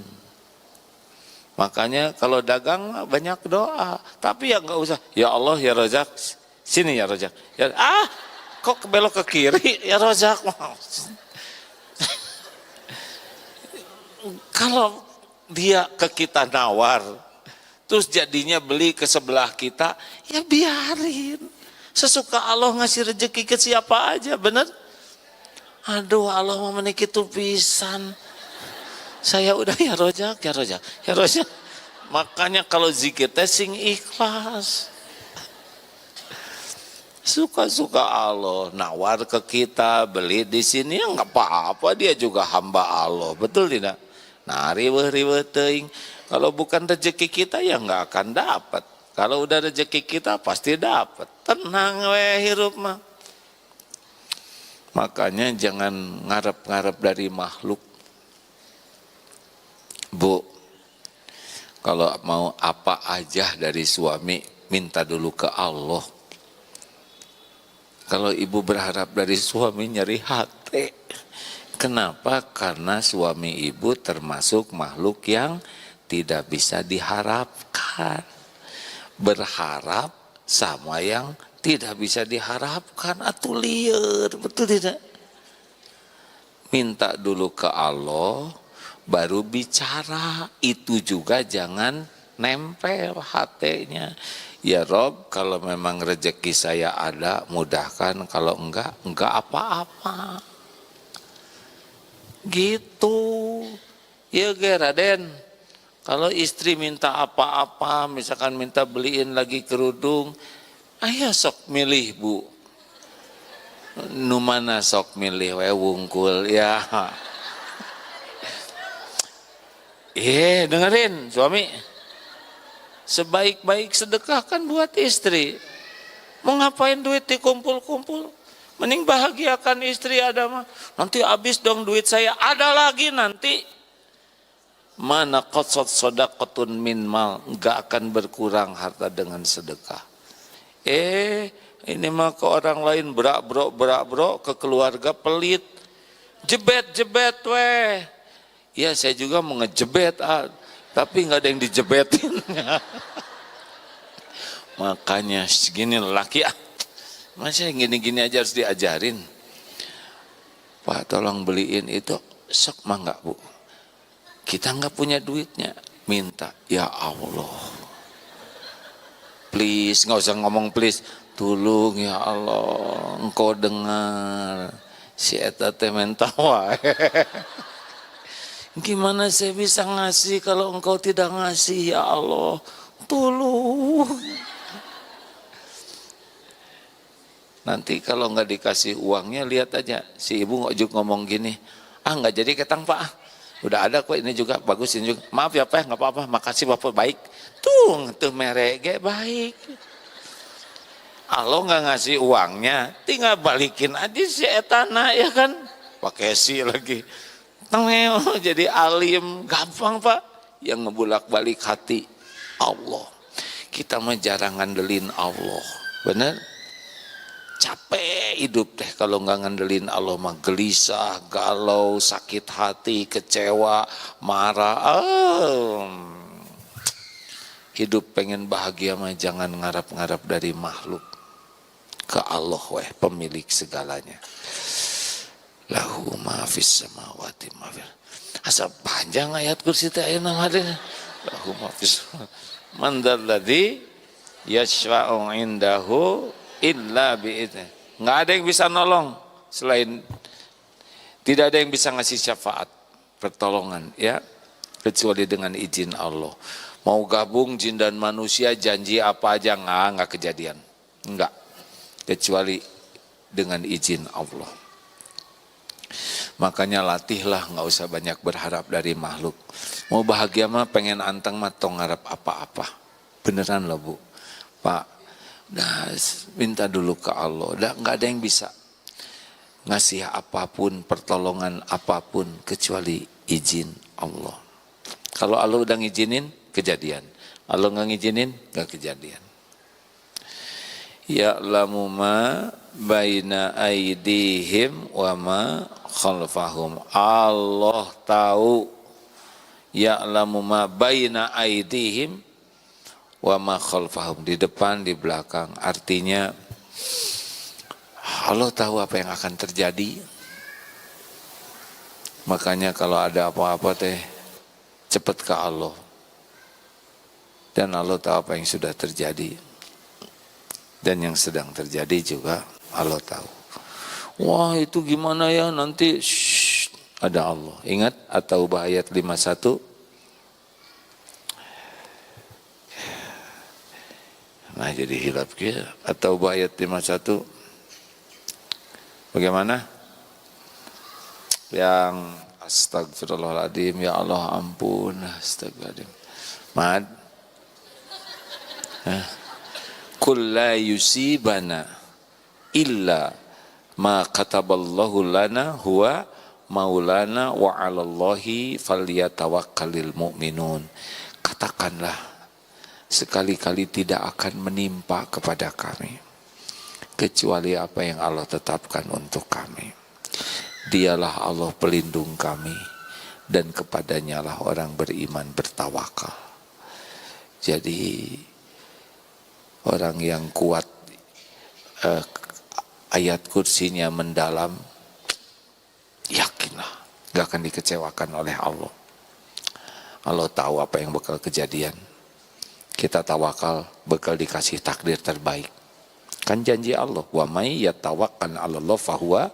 Makanya kalau dagang banyak doa, tapi ya nggak usah. Ya Allah ya Razak, sini ya Razak. Ya, kok belok ke kiri ya Razak. Kalau dia ke kita nawar, terus jadinya beli ke sebelah kita, ya biarin. Sesuka Allah ngasih rezeki ke siapa aja, bener? Aduh Allah mau menikah itu pisan. Saya udah ya Rojak. Makanya kalau zikir sing ikhlas. Suka-suka Allah nawar ke kita, beli di sini ya nggak apa-apa, dia juga hamba Allah, betul tidak? Nah riweh teuing. Kalau bukan rezeki kita ya nggak akan dapat. Kalau udah rezeki kita pasti dapat. Tenang we hirup mah. Makanya jangan ngarep-ngarep dari makhluk. Bu, kalau mau apa aja dari suami minta dulu ke Allah. Kalau ibu berharap dari suami nyeri hati. Kenapa? Karena suami ibu termasuk makhluk yang tidak bisa diharapkan. Berharap sama yang tidak bisa diharapkan. Atuh liar, betul tidak? Minta dulu ke Allah, baru bicara. Itu juga jangan nempel hatinya. Ya Rob, kalau memang rezeki saya ada, mudahkan. Kalau enggak apa-apa. Gitu. Ya Raden, kalau istri minta apa-apa, misalkan minta beliin lagi kerudung, ayo sok milih Bu. Nu mana sok milih we wungkul ya. Dengerin suami. Sebaik-baik sedekah kan buat istri. Mau ngapain duit dikumpul-kumpul? Mending bahagiakan istri ada mah. Nanti habis dong duit saya. Ada lagi nanti. Mana qasat shadaqatun min mal. Enggak akan berkurang harta dengan sedekah. Ini mah ke orang lain berak-brok, ke keluarga pelit. Jebet weh. Ya saya juga mau ngejebet, tapi nggak ada yang dijebetin. Makanya segini laki, masa gini-gini aja harus diajarin. Pak tolong beliin itu, sok mah nggak bu. Kita nggak punya duitnya, minta. Ya Allah, please, nggak usah ngomong please. Tolong ya Allah, engkau dengar si eta teh mentawa. Gimana saya bisa ngasih kalau engkau tidak ngasih ya Allah? Tolong. Nanti kalau nggak dikasih uangnya, lihat aja si ibu ngojek ngomong gini, nggak jadi ketang pak, udah ada kok ini juga bagus ini juga, maaf ya pak nggak apa-apa, makasih bapak baik. Tuh merege baik. Allah nggak ngasih uangnya, tinggal balikin aja si etana ya kan, pakai si lagi, jadi alim, gampang pak, yang ngebulak balik hati Allah. Kita mah jarang ngandelin Allah, bener? Capek hidup teh kalau nggak ngandelin Allah mah, gelisah, galau, sakit hati, kecewa, marah. Hidup pengen bahagia mah jangan ngarap-ngarap dari makhluk, ke Allah weh, pemilik segalanya. Lahu ma fis samawati ma fil. Asa panjang ayat kursi teh ayeuna hade. Lahu ma fis man dzalladzi yashfa'u indahu illa bi'idnih. Nggak ada yang bisa nolong selain, tidak ada yang bisa ngasih syafaat, pertolongan ya, kecuali dengan izin Allah. Mau gabung jin dan manusia, janji apa aja nggak kejadian, enggak, kecuali dengan izin Allah. Makanya latihlah, nggak usah banyak berharap dari makhluk. Mau bahagia mah, pengen anteng mah tong ngarep apa-apa, beneran loh bu, pak. Nah, minta dulu ke Allah. Nggak ada yang bisa ngasih apapun, pertolongan apapun kecuali izin Allah. Kalau Allah udah ngizinin, kejadian. Allah nggak ngizinin, nggak kejadian. Ya'lamu ma baina aidihim wa ma khalfahum. Allah tahu. Ya'lamu ma baina aidihim wa ma khalfahum, di depan, di belakang. Artinya Allah tahu apa yang akan terjadi. Makanya kalau ada apa-apa teh cepat ke Allah. Dan Allah tahu apa yang sudah terjadi. Dan yang sedang terjadi juga Allah tahu. Wah itu gimana ya nanti, ada Allah. Ingat At-Taubah ayat 51. Nah jadi hilap kia. Atau ayat 51 bagaimana? Yang astagfirullahaladzim, ya Allah ampun, astagfirullahaladzim. Mad Kul la yusibana illa ma kataballahu lana huwa maulana wa 'alallahi falyatawakkalul mu'minun. Katakanlah, sekali-kali tidak akan menimpa kepada kami kecuali apa yang Allah tetapkan untuk kami. Dialah Allah pelindung kami, dan kepadanya lah orang beriman bertawakal. Jadi orang yang kuat, ayat kursinya mendalam, yakinlah gak akan dikecewakan oleh Allah. Allah tahu apa yang bakal kejadian. Kita tawakal, bakal dikasih takdir terbaik. Kan janji Allah, wa may yatawakkal 'alallah fahuwa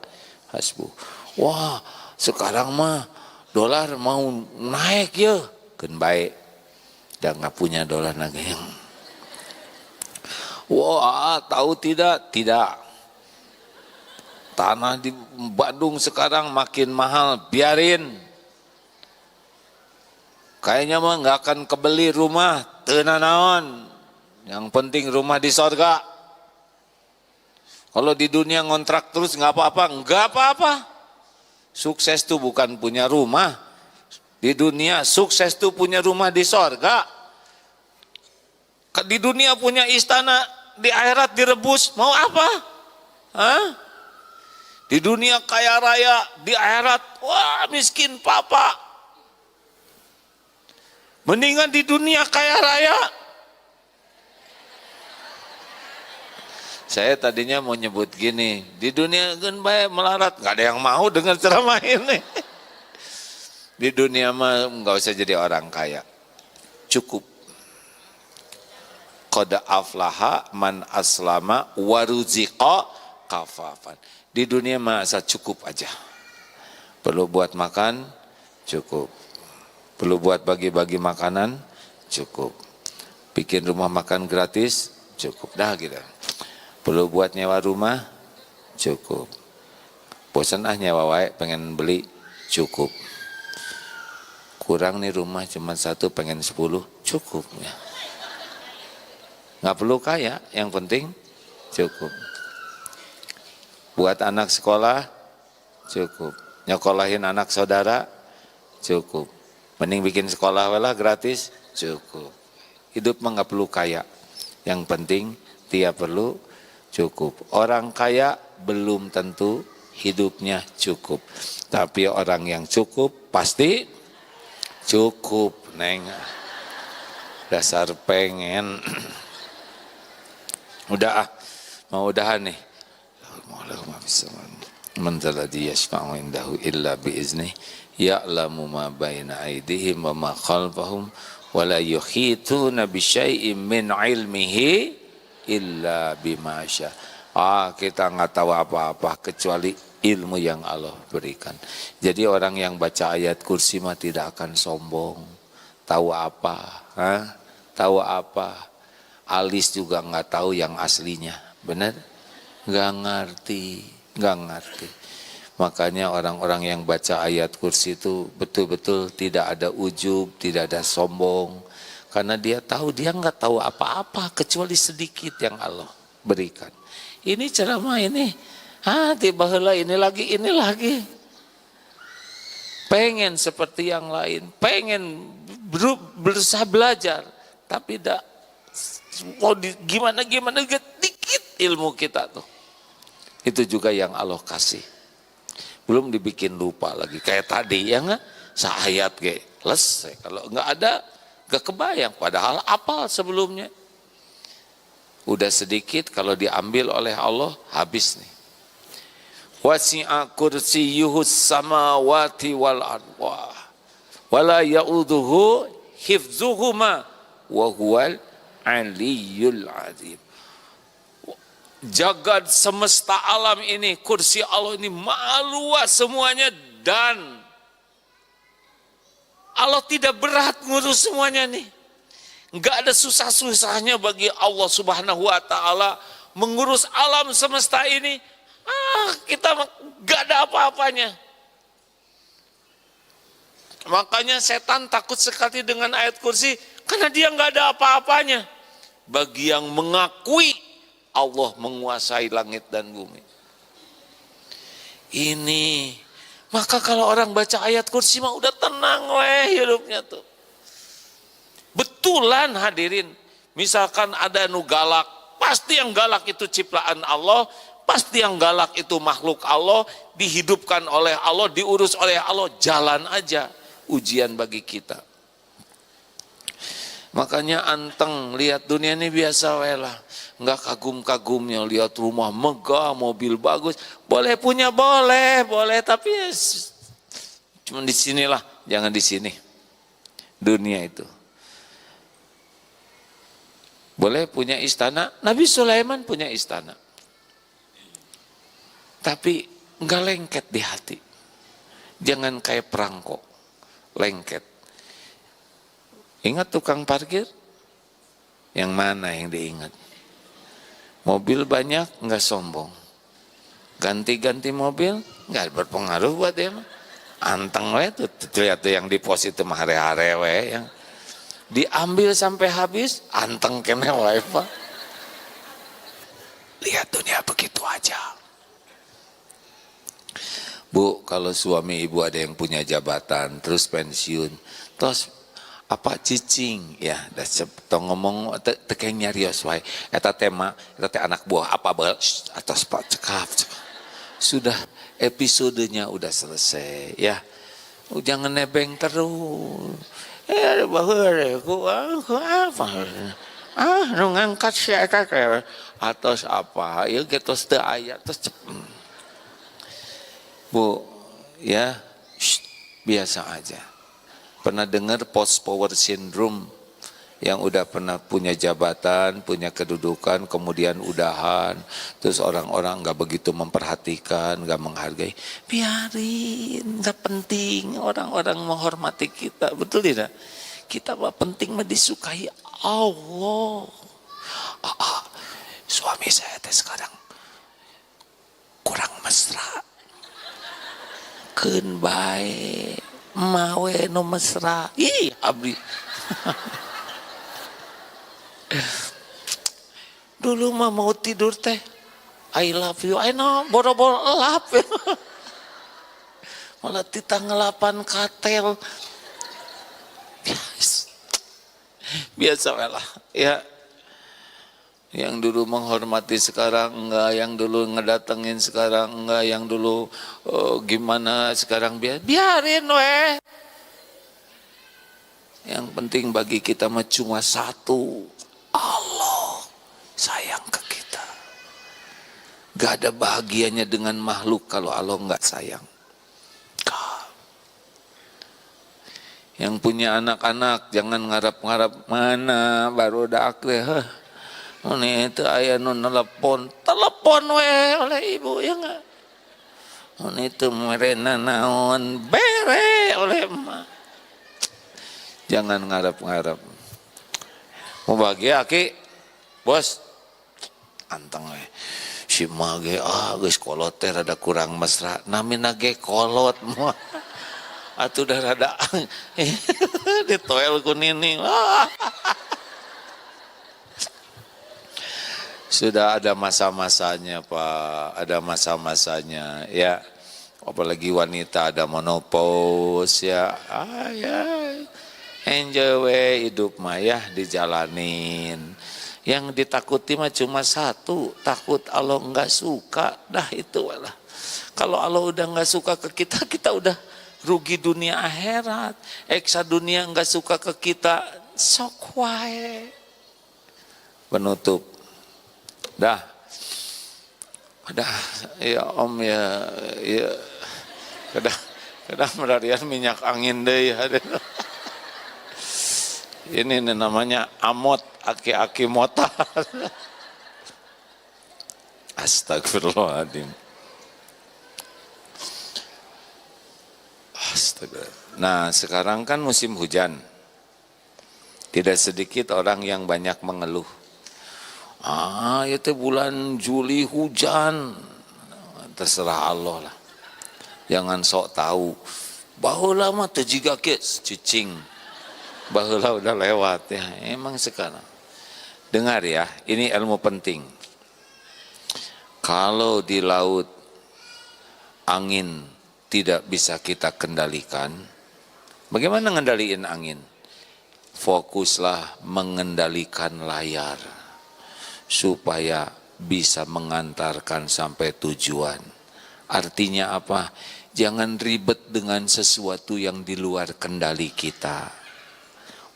hasbuh. Wah, sekarang mah dolar mau naik ya, keun bae. Da enggak punya dolar lagi. Wah, tahu tidak? Tidak. Tanah di Bandung sekarang makin mahal, biarin. Kayaknya mah nggak akan kebeli rumah, teuna naon. Yang penting rumah di sorga. Kalau di dunia ngontrak terus nggak apa-apa, nggak apa-apa. Sukses tuh bukan punya rumah di dunia, sukses tuh punya rumah di sorga. Di dunia punya istana, di akhirat direbus, mau apa? Hah? Di dunia kaya raya, di akhirat wah miskin papa. Mendingan di dunia kaya raya. Saya tadinya mau nyebut gini, di dunia kan baik melarat, nggak ada yang mau dengar ceramah ini. Di dunia mah nggak usah jadi orang kaya, cukup. Qad aflaha man aslama waruziqa kafafan. Di dunia mah asal cukup aja. Perlu buat makan, cukup. Perlu buat bagi-bagi makanan, cukup. Bikin rumah makan gratis, cukup. Dah gitu. Perlu buat nyewa rumah, cukup. Bosan nyewa wae, pengen beli, cukup. Kurang nih rumah cuma 1, pengen 10, cukup. Ya. Nggak perlu kaya, yang penting cukup. Buat anak sekolah, cukup. Nyekolahin anak saudara, cukup. Mending bikin sekolah lah gratis, cukup. Hidup mah nggak perlu kaya. Yang penting dia perlu cukup. Orang kaya belum tentu hidupnya cukup. Tapi orang yang cukup pasti cukup. Neng, dasar pengen. Udah mau udahan nih. Man alladhi yashfa'u indahu illa bi'izni ya'lamu ma baina aydihim wa ma khalfahum wa la yuhituna bi syai'in min 'ilmihi illa bima syaa. Kita nggak tahu apa-apa kecuali ilmu yang Allah berikan. Jadi orang yang baca ayat kursi mah tidak akan sombong. Tahu apa? Tahu apa? Alis juga nggak tahu yang aslinya, benar? Nggak ngerti. Makanya orang-orang yang baca ayat kursi itu betul-betul tidak ada ujub, tidak ada sombong. Karena dia tahu, dia nggak tahu apa-apa kecuali sedikit yang Allah berikan. Ini ceramah ini, tiba-tiba ini lagi. Pengen seperti yang lain, pengen berusaha belajar, tapi tidak. Gimana dikit ilmu kita tuh. Itu juga yang Allah kasih. Belum dibikin lupa lagi kayak tadi ya nggak? Seayat kayak selesai. Kalau nggak ada nggak kebayang. Padahal apal sebelumnya. Udah sedikit kalau diambil oleh Allah habis nih. Wasi'a kursiyyuhus samawati wal ardh wala ya'uduhu hifzuhuma wa huwal Aliyul Azim. Jagad semesta alam ini, kursi Allah ini maha luas semuanya dan Allah tidak berat ngurus semuanya nih. Enggak ada susah-susahnya bagi Allah Subhanahu wa taala mengurus alam semesta ini. Kita enggak ada apa-apanya. Makanya setan takut sekali dengan ayat kursi karena dia enggak ada apa-apanya. Bagi yang mengakui Allah menguasai langit dan bumi. Ini, maka kalau orang baca ayat kursi mah udah tenang hidupnya tuh. Betulan hadirin, misalkan ada nu galak, pasti yang galak itu ciptaan Allah, pasti yang galak itu makhluk Allah, dihidupkan oleh Allah, diurus oleh Allah, jalan aja ujian bagi kita. Makanya anteng lihat dunia ini biasa lah, nggak kagum-kagumnya lihat rumah megah, mobil bagus, boleh punya boleh, tapi cuma di sinilah, jangan di sini. Dunia itu boleh punya istana, Nabi Sulaiman punya istana, tapi nggak lengket di hati, jangan kayak perangko, lengket. Ingat tukang parkir? Yang mana yang diingat? Mobil banyak, nggak sombong. Ganti-ganti mobil, nggak berpengaruh buat dia. Anteng tuh, lihat tuh yang di pos itu hare-hare yang diambil sampai habis, anteng kene wae Pak. Lihat dunia begitu aja. Bu, kalau suami ibu ada yang punya jabatan, terus pensiun, terus apa cicing ya dah tong ngomong tekeng nyarios wae eta tema eta teh anak buah apa atas Pak cekap sudah episodenya udah selesai ya. Jangan nebeng terus ada baheure ku apa nu ngangkat si eta teh atos apa ya getos teu aya terus Bu ya biasa aja. Pernah dengar post power syndrome yang udah pernah punya jabatan, punya kedudukan, kemudian udahan, terus orang-orang nggak begitu memperhatikan, nggak menghargai, biarin, nggak penting. Orang-orang menghormati kita, betul tidak? Kita mah penting mah disukai Allah. Suami saya teh sekarang kurang mesra, keun bae. Mawe nu mesra. Ih, abdi. Dulu mah mau tidur teh I love you. I know boro-boro elap. Malah tita ngelapan katel. Biasa lah. Ya. Yang dulu menghormati sekarang enggak, yang dulu ngedatengin sekarang enggak, yang dulu gimana sekarang biarin weh. Yang penting bagi kita mah cuma satu, Allah sayang ke kita. Gak ada bahagianya dengan makhluk kalau Allah enggak sayang. Yang punya anak-anak jangan ngarap-ngarap mana baru dak deh. Ini itu ayah nun telepon we oleh ibu ya enggak. Ini itu merena naon bere oleh emak. Jangan ngarap-ngarap. Mau bahagia aki, bos, anteng we. Si mage geus kolot teh rada kurang mesra. Namina ge kolot moal. Atuh dah rada ditoel ku nining. Sudah ada masa-masanya Pak, ada masa-masanya ya. Apalagi wanita ada menopause ya. Ya. Enjoy hidup mah ya dijalanin. Yang ditakuti mah cuma satu, takut Allah enggak suka. Dah itu lah. Kalau Allah udah enggak suka ke kita, kita udah rugi dunia akhirat. Eksa dunia enggak suka ke kita, sok wae. Penutup. Dah ya Om ya kadang merarian minyak angin deh ya. Ini namanya amot aki-aki motar. Astagfirullahaladzim. Astaga. Nah sekarang kan musim hujan. Tidak sedikit orang yang banyak mengeluh. Itu bulan Juli hujan. Terserah Allah lah. Jangan sok tahu. Baheula mah teu jiga ge cicing. Baheula udah lewat ya. Emang sekarang. Dengar ya, ini ilmu penting. Kalau di laut angin tidak bisa kita kendalikan, bagaimana ngendaliin angin? Fokuslah mengendalikan layar supaya bisa mengantarkan sampai tujuan. Artinya apa? Jangan ribet dengan sesuatu yang di luar kendali kita.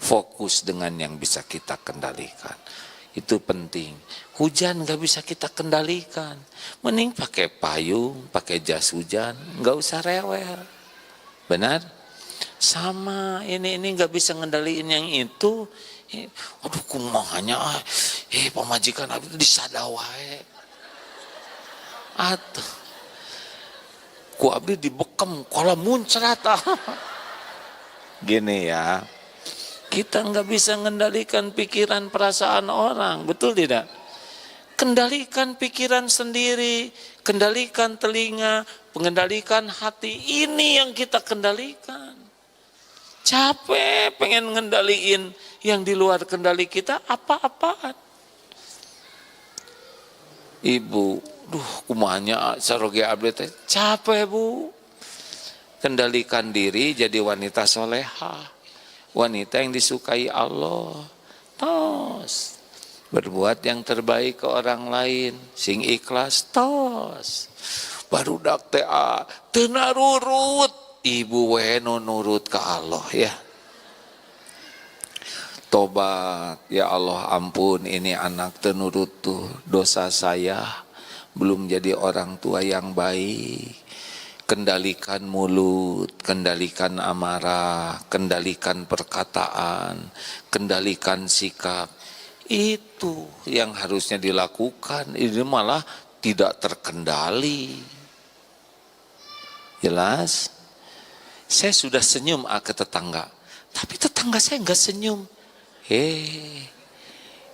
Fokus dengan yang bisa kita kendalikan. Itu penting. Hujan gak bisa kita kendalikan. Mending pakai payung, pakai jas hujan, gak usah rewel. Benar? Sama, ini gak bisa ngendaliin yang itu. Aduh kumahanya pamajikan abdi disadawai atuh ku abdi dibekem kalau muncrat. Gini ya, kita nggak bisa mengendalikan pikiran perasaan orang, betul tidak? Kendalikan pikiran sendiri, kendalikan telinga, mengendalikan hati, ini yang kita kendalikan. Capek pengen ngendaliin yang di luar kendali kita apa-apaan. Ibu, kumanya saroge abdi teh capek Bu. Kendalikan diri jadi wanita solehah. wanita yang disukai Allah. Tos. Berbuat yang terbaik ke orang lain, sing ikhlas, tos. Barudak teh teu narurut, ibu we nu nurut ke Allah ya. Tobat, ya Allah ampun ini anak teu nurut tuh, dosa saya belum jadi orang tua yang baik. Kendalikan mulut, kendalikan amarah, kendalikan perkataan, kendalikan sikap. Itu yang harusnya dilakukan, ini malah tidak terkendali. Jelas? Saya sudah senyum ke tetangga, tapi tetangga saya enggak senyum.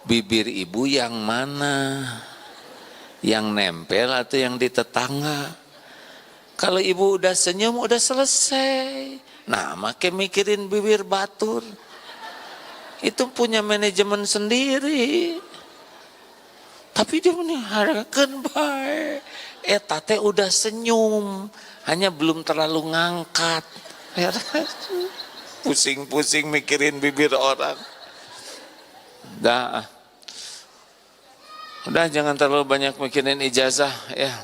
Bibir ibu yang mana? Yang nempel atau yang di tetangga? Kalau ibu udah senyum, udah selesai. Nah, makin mikirin bibir batur. Itu punya manajemen sendiri. Tapi dia mengharapkan baik. Tate udah senyum, hanya belum terlalu ngangkat. Pusing-pusing mikirin bibir orang. Udah jangan terlalu banyak mikirin ijazah ya.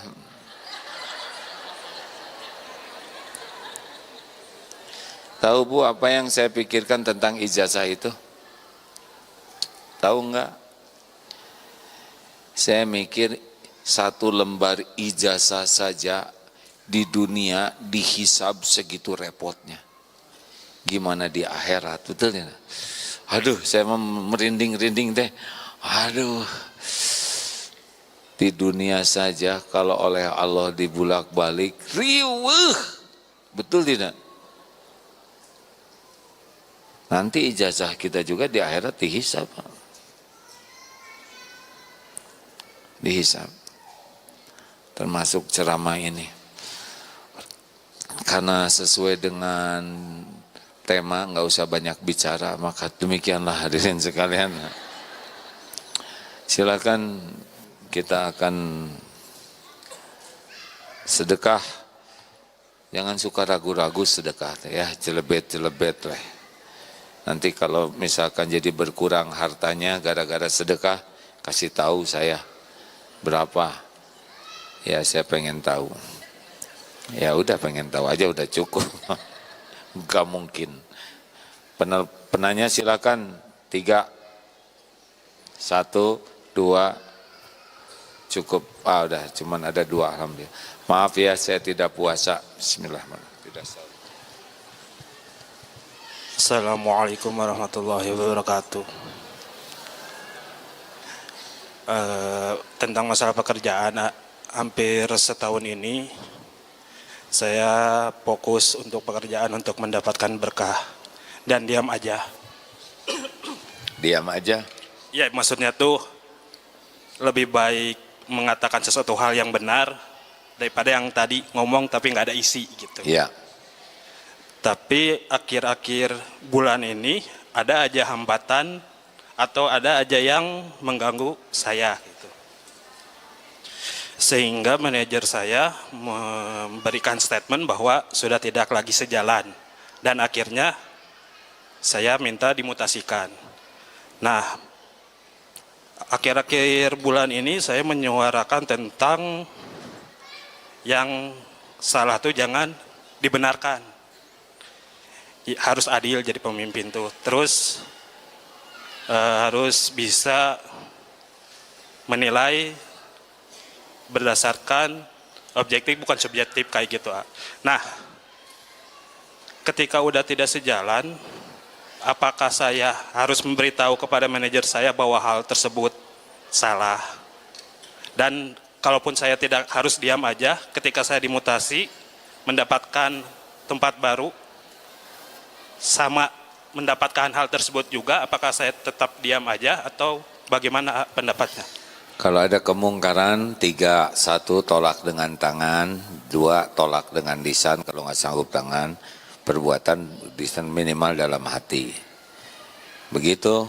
Tahu Bu apa yang saya pikirkan tentang ijazah itu? Tahu enggak? Saya mikir satu lembar ijazah saja di dunia dihisab segitu repotnya. Gimana di akhirat, betul ya? Aduh, saya merinding-rinding deh. Aduh, di dunia saja kalau oleh Allah dibulak-balik, riweuh, betul tidak? Nanti ijazah kita juga di akhirat dihisab. Dihisab. Termasuk ceramah ini. Karena sesuai dengan tema, nggak usah banyak bicara, maka demikianlah hadirin sekalian. Silakan kita akan sedekah. Jangan suka ragu-ragu sedekah ya, celebet-celebet lah. Nanti kalau misalkan jadi berkurang hartanya gara-gara sedekah, kasih tahu saya berapa. Ya saya pengen tahu. Ya udah pengen tahu aja udah cukup. Gak mungkin. Penanya silakan 3, 1, 2, cukup. Udah cuman ada 2 alhamdulillah. Maaf ya saya tidak puasa. Bismillahirrahmanirrahim. Tidak salah. Assalamualaikum warahmatullahi wabarakatuh. Tentang masalah pekerjaan, hampir setahun ini saya fokus untuk pekerjaan untuk mendapatkan berkah dan diam aja. Diam aja? Ya maksudnya tuh lebih baik mengatakan sesuatu hal yang benar daripada yang tadi ngomong tapi nggak ada isi gitu. Iya. Tapi akhir-akhir bulan ini ada aja hambatan atau ada aja yang mengganggu saya gitu. Sehingga manajer saya memberikan statement bahwa sudah tidak lagi sejalan dan akhirnya saya minta dimutasikan. Nah, akhir-akhir bulan ini saya menyuarakan tentang yang salah tuh jangan dibenarkan. Harus adil jadi pemimpin tuh. Terus harus bisa menilai berdasarkan objektif bukan subjektif kayak gitu. Nah, ketika udah tidak sejalan, apakah saya harus memberitahu kepada manajer saya bahwa hal tersebut salah? Dan kalaupun saya tidak harus diam aja, ketika saya dimutasi mendapatkan tempat baru sama mendapatkan hal tersebut juga, apakah saya tetap diam aja atau bagaimana pendapatnya? Kalau ada kemungkaran 3, 1 tolak dengan tangan, 2 tolak dengan lisan, kalau nggak sanggup tangan, perbuatan lisan minimal dalam hati. Begitu.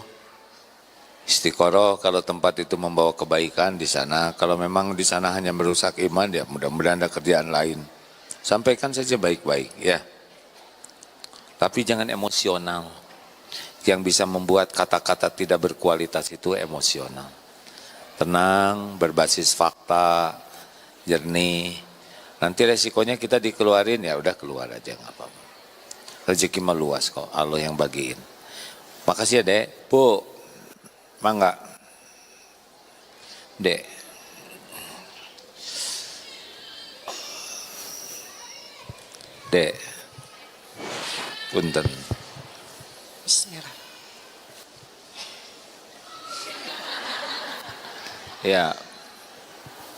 Istiqoroh kalau tempat itu membawa kebaikan di sana, kalau memang di sana hanya merusak iman, ya mudah-mudahan ada kerjaan lain. Sampaikan saja baik-baik ya. Tapi jangan emosional. Yang bisa membuat kata-kata tidak berkualitas itu emosional. Tenang, berbasis fakta, jernih. Nanti resikonya kita dikeluarin, ya udah keluar aja, nggak apa-apa. Rezeki mah luas kok, Allah yang bagiin. Makasih ya Dek. Bu, mangga. Dek. Dek. Punten. Bismillah. Ya.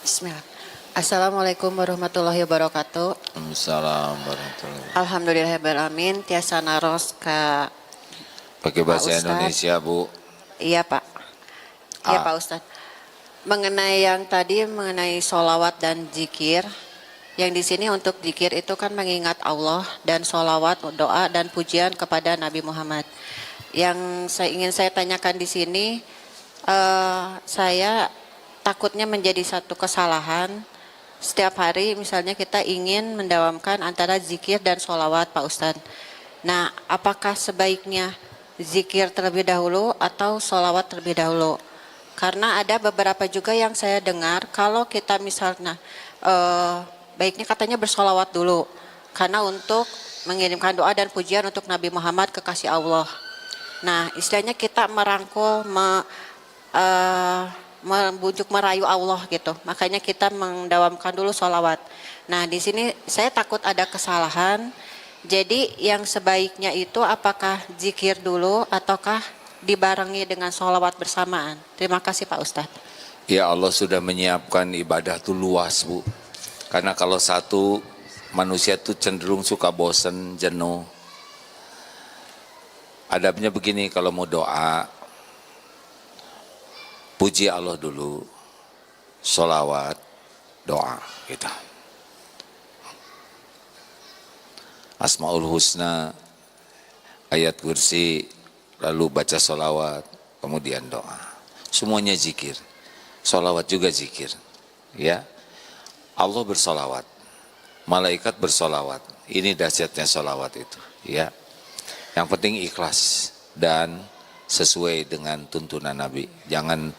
Bismillah. Assalamualaikum warahmatullahi wabarakatuh. Assalamualaikum warahmatullahi wabarakatuh. Alhamdulillahirrahmanirrahim. Tiasa naros ka. Pakai bahasa Pak Ustadz. Indonesia, Bu. Iya Pak. Iya Pak Ustadz. Mengenai yang tadi mengenai sholawat dan zikir, yang di sini untuk zikir itu kan mengingat Allah, dan sholawat, doa dan pujian kepada Nabi Muhammad. Yang ingin saya tanyakan di sini, saya takutnya menjadi satu kesalahan. Setiap hari misalnya kita ingin mendawamkan antara zikir dan sholawat Pak Ustadz. Nah, apakah sebaiknya zikir terlebih dahulu atau sholawat terlebih dahulu? Karena ada beberapa juga yang saya dengar kalau kita misalnya baiknya katanya bersolawat dulu, karena untuk mengirimkan doa dan pujian untuk Nabi Muhammad kekasih Allah. Nah, istilahnya kita merangkul, membujuk merayu Allah gitu. Makanya kita mendawamkan dulu sholawat. Nah, di sini saya takut ada kesalahan. Jadi yang sebaiknya itu apakah zikir dulu ataukah dibarengi dengan sholawat bersamaan? Terima kasih Pak Ustadz. Ya, Allah sudah menyiapkan ibadah itu luas, Bu. Karena kalau satu, manusia itu cenderung suka bosen, jenuh. Adabnya begini, kalau mau doa, puji Allah dulu, sholawat, doa, gitu. Asmaul Husna, ayat kursi, lalu baca sholawat, kemudian doa. Semuanya zikir, sholawat juga zikir. Ya, Allah bersolawat, malaikat bersolawat. Ini dahsyatnya sholawat itu. Ya, yang penting ikhlas dan sesuai dengan tuntunan Nabi. Jangan,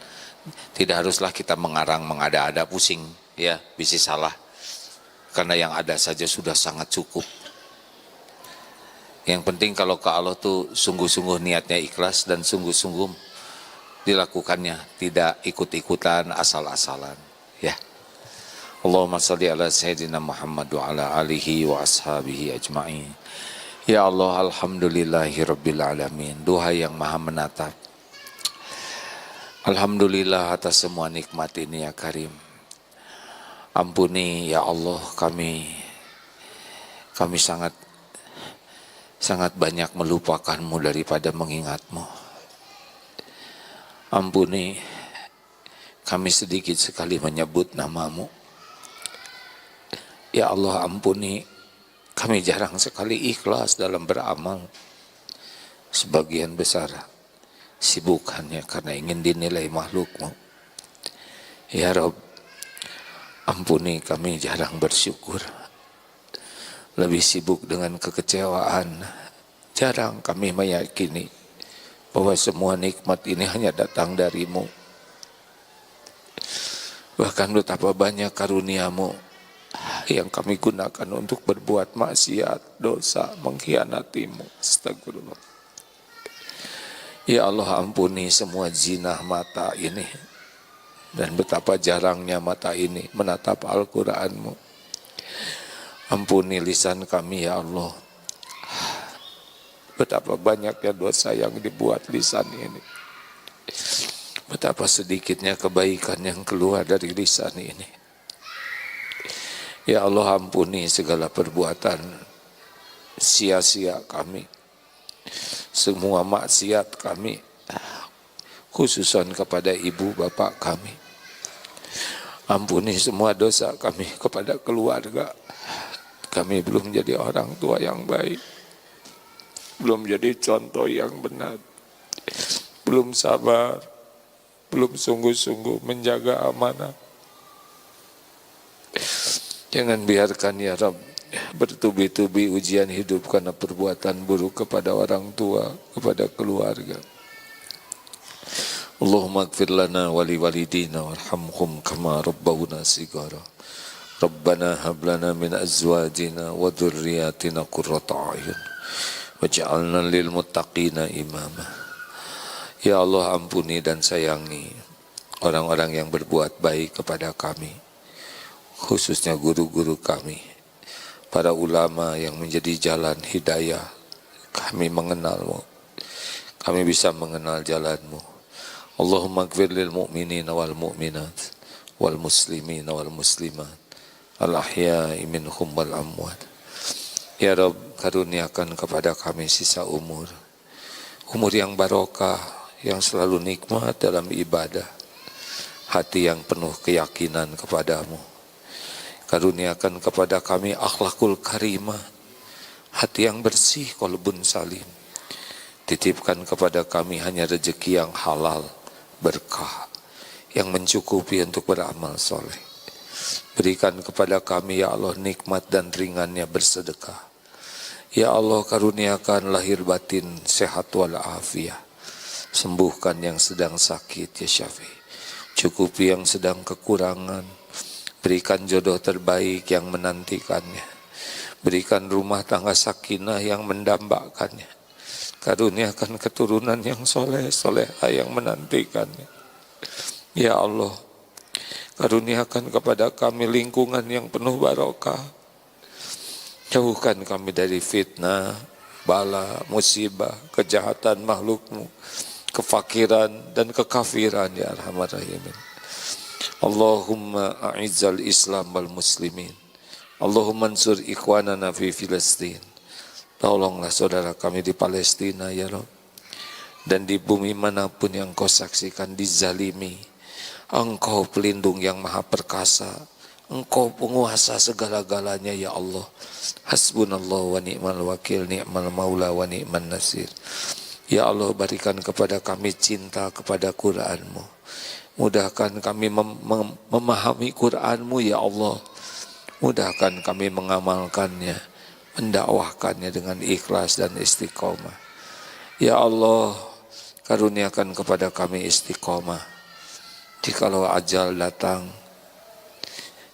tidak haruslah kita mengarang, mengada-ada, pusing. Ya, bisa salah. Karena yang ada saja sudah sangat cukup. Yang penting kalau ke Allah tuh sungguh-sungguh niatnya ikhlas dan sungguh-sungguh dilakukannya, tidak ikut-ikutan, asal-asalan. Ya. Allahumma salli ala Sayyidina Muhammad wa ala alihi wa ashabihi ajma'in. Ya Allah, alhamdulillahi rabbil alamin. Duhai yang maha menatap, alhamdulillah atas semua nikmat ini ya Karim. Ampuni ya Allah kami sangat banyak melupakanmu daripada mengingatmu. Ampuni kami sedikit sekali menyebut namamu. Ya Allah, ampuni kami jarang sekali ikhlas dalam beramal. Sebagian besar sibukannya karena ingin dinilai makhlukmu. Ya Rabb, ampuni kami jarang bersyukur. Lebih sibuk dengan kekecewaan. Jarang kami meyakini bahwa semua nikmat ini hanya datang darimu. Bahkan betapa banyak karuniamu yang kami gunakan untuk berbuat maksiat, dosa, mengkhianatimu. Astagfirullah. Ya Allah, ampuni semua zinah mata ini. Dan betapa jarangnya mata ini menatap Al-Quranmu. Ampuni lisan kami ya Allah. Betapa banyaknya dosa yang dibuat lisan ini. Betapa sedikitnya kebaikan yang keluar dari lisan ini. Ya Allah, ampuni segala perbuatan sia-sia kami. Semua maksiat kami. Khususan kepada ibu bapak kami. Ampuni semua dosa kami kepada keluarga. Kami belum jadi orang tua yang baik. Belum jadi contoh yang benar. Belum sabar. Belum sungguh-sungguh menjaga amanah. Jangan biarkan ya Rabb bertubi-tubi ujian hidup karena perbuatan buruk kepada orang tua, kepada keluarga. Allahumma ighfir lana wa liwalidina warhamhum kama rabbawna shighara. Rabbana hab lana min azwajina wa dhurriyyatina qurrata a'yun waj'alna lil muttaqina imama. Ya Allah, ampuni dan sayangi orang-orang yang berbuat baik kepada kami, khususnya guru-guru kami, para ulama yang menjadi jalan hidayah. Kami mengenalmu, kami bisa mengenal jalanmu. Allahumma ighfir lil mu'minina wal mu'minat wal muslimina wal muslimat al ahya'i minhum wal amwat. Ya Rabb, karuniakan kepada kami sisa umur yang barokah, yang selalu nikmat dalam ibadah, hati yang penuh keyakinan kepadamu. Karuniakan kepada kami akhlakul karimah, hati yang bersih, qalbun salim. Titipkan kepada kami hanya rezeki yang halal, berkah, yang mencukupi untuk beramal soleh. Berikan kepada kami ya Allah nikmat dan ringannya bersedekah. Ya Allah, karuniakan lahir batin sehat walafiat. Sembuhkan yang sedang sakit ya Syafi. Cukupi yang sedang kekurangan. Berikan jodoh terbaik yang menantikannya. Berikan rumah tangga sakinah yang mendambakannya. Karuniakan keturunan yang soleh, soleha yang menantikannya. Ya Allah, karuniakan kepada kami lingkungan yang penuh barokah. Jauhkan kami dari fitnah, bala, musibah, kejahatan makhlukmu, kefakiran dan kekafiran ya Arhamar Rahimin. Allahumma a'izzal Islam wal muslimin. Allahumma ansur ikhwanana fi Filistin. Tolonglah saudara kami di Palestina ya Rabb. Dan di bumi manapun yang kau saksikan dizalimi, Engkau pelindung yang maha perkasa, Engkau penguasa segala-galanya ya Allah. Hasbunallah wa ni'mal wakil, ni'mal maula wa ni'man nasir. Ya Allah, berikan kepada kami cinta kepada Quran-Mu. Mudahkan kami memahami Quran-Mu ya Allah. Mudahkan kami mengamalkannya, mendakwahkannya dengan ikhlas dan istiqomah. Ya Allah, karuniakan kepada kami istiqomah. Jikalau ajal datang,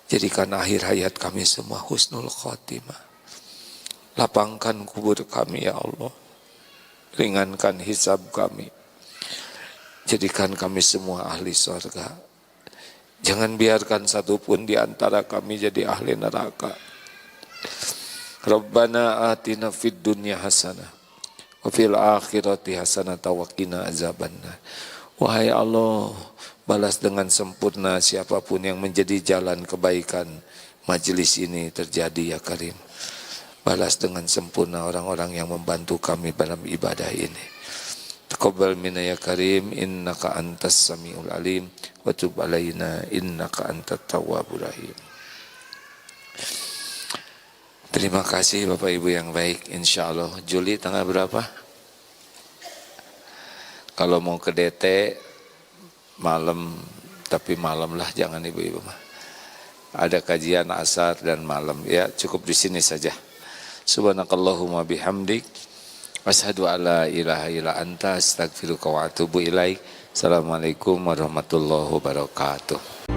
jadikan akhir hayat kami semua husnul khotimah. Lapangkan kubur kami ya Allah. Ringankan hisab kami. Jadikan kami semua ahli surga. Jangan biarkan satupun di antara kami jadi ahli neraka. Rabbana atina fid dunya hasanah wa fil akhirati hasanah wa qina azabannar. Wahai Allah, balas dengan sempurna siapapun yang menjadi jalan kebaikan majelis ini terjadi ya Karim. Balas dengan sempurna orang-orang yang membantu kami dalam ibadah ini. Taqabbal minna ya Karim, innaka antas samiul alim wa tub alaina innaka antat tawwabur rahim. Terima kasih Bapak Ibu yang baik. Insya Allah Juli tanggal berapa? Kalau mau ke DT malam, tapi malam lah, jangan ibu-ibu mah. Ada kajian asar dan malam. Ya cukup di sini saja. Subhanakallahumma bihamdik, asyhadu alla ilaha illa anta, astaghfiruka wa atubu ilaik. Assalamualaikum warahmatullahi wabarakatuh.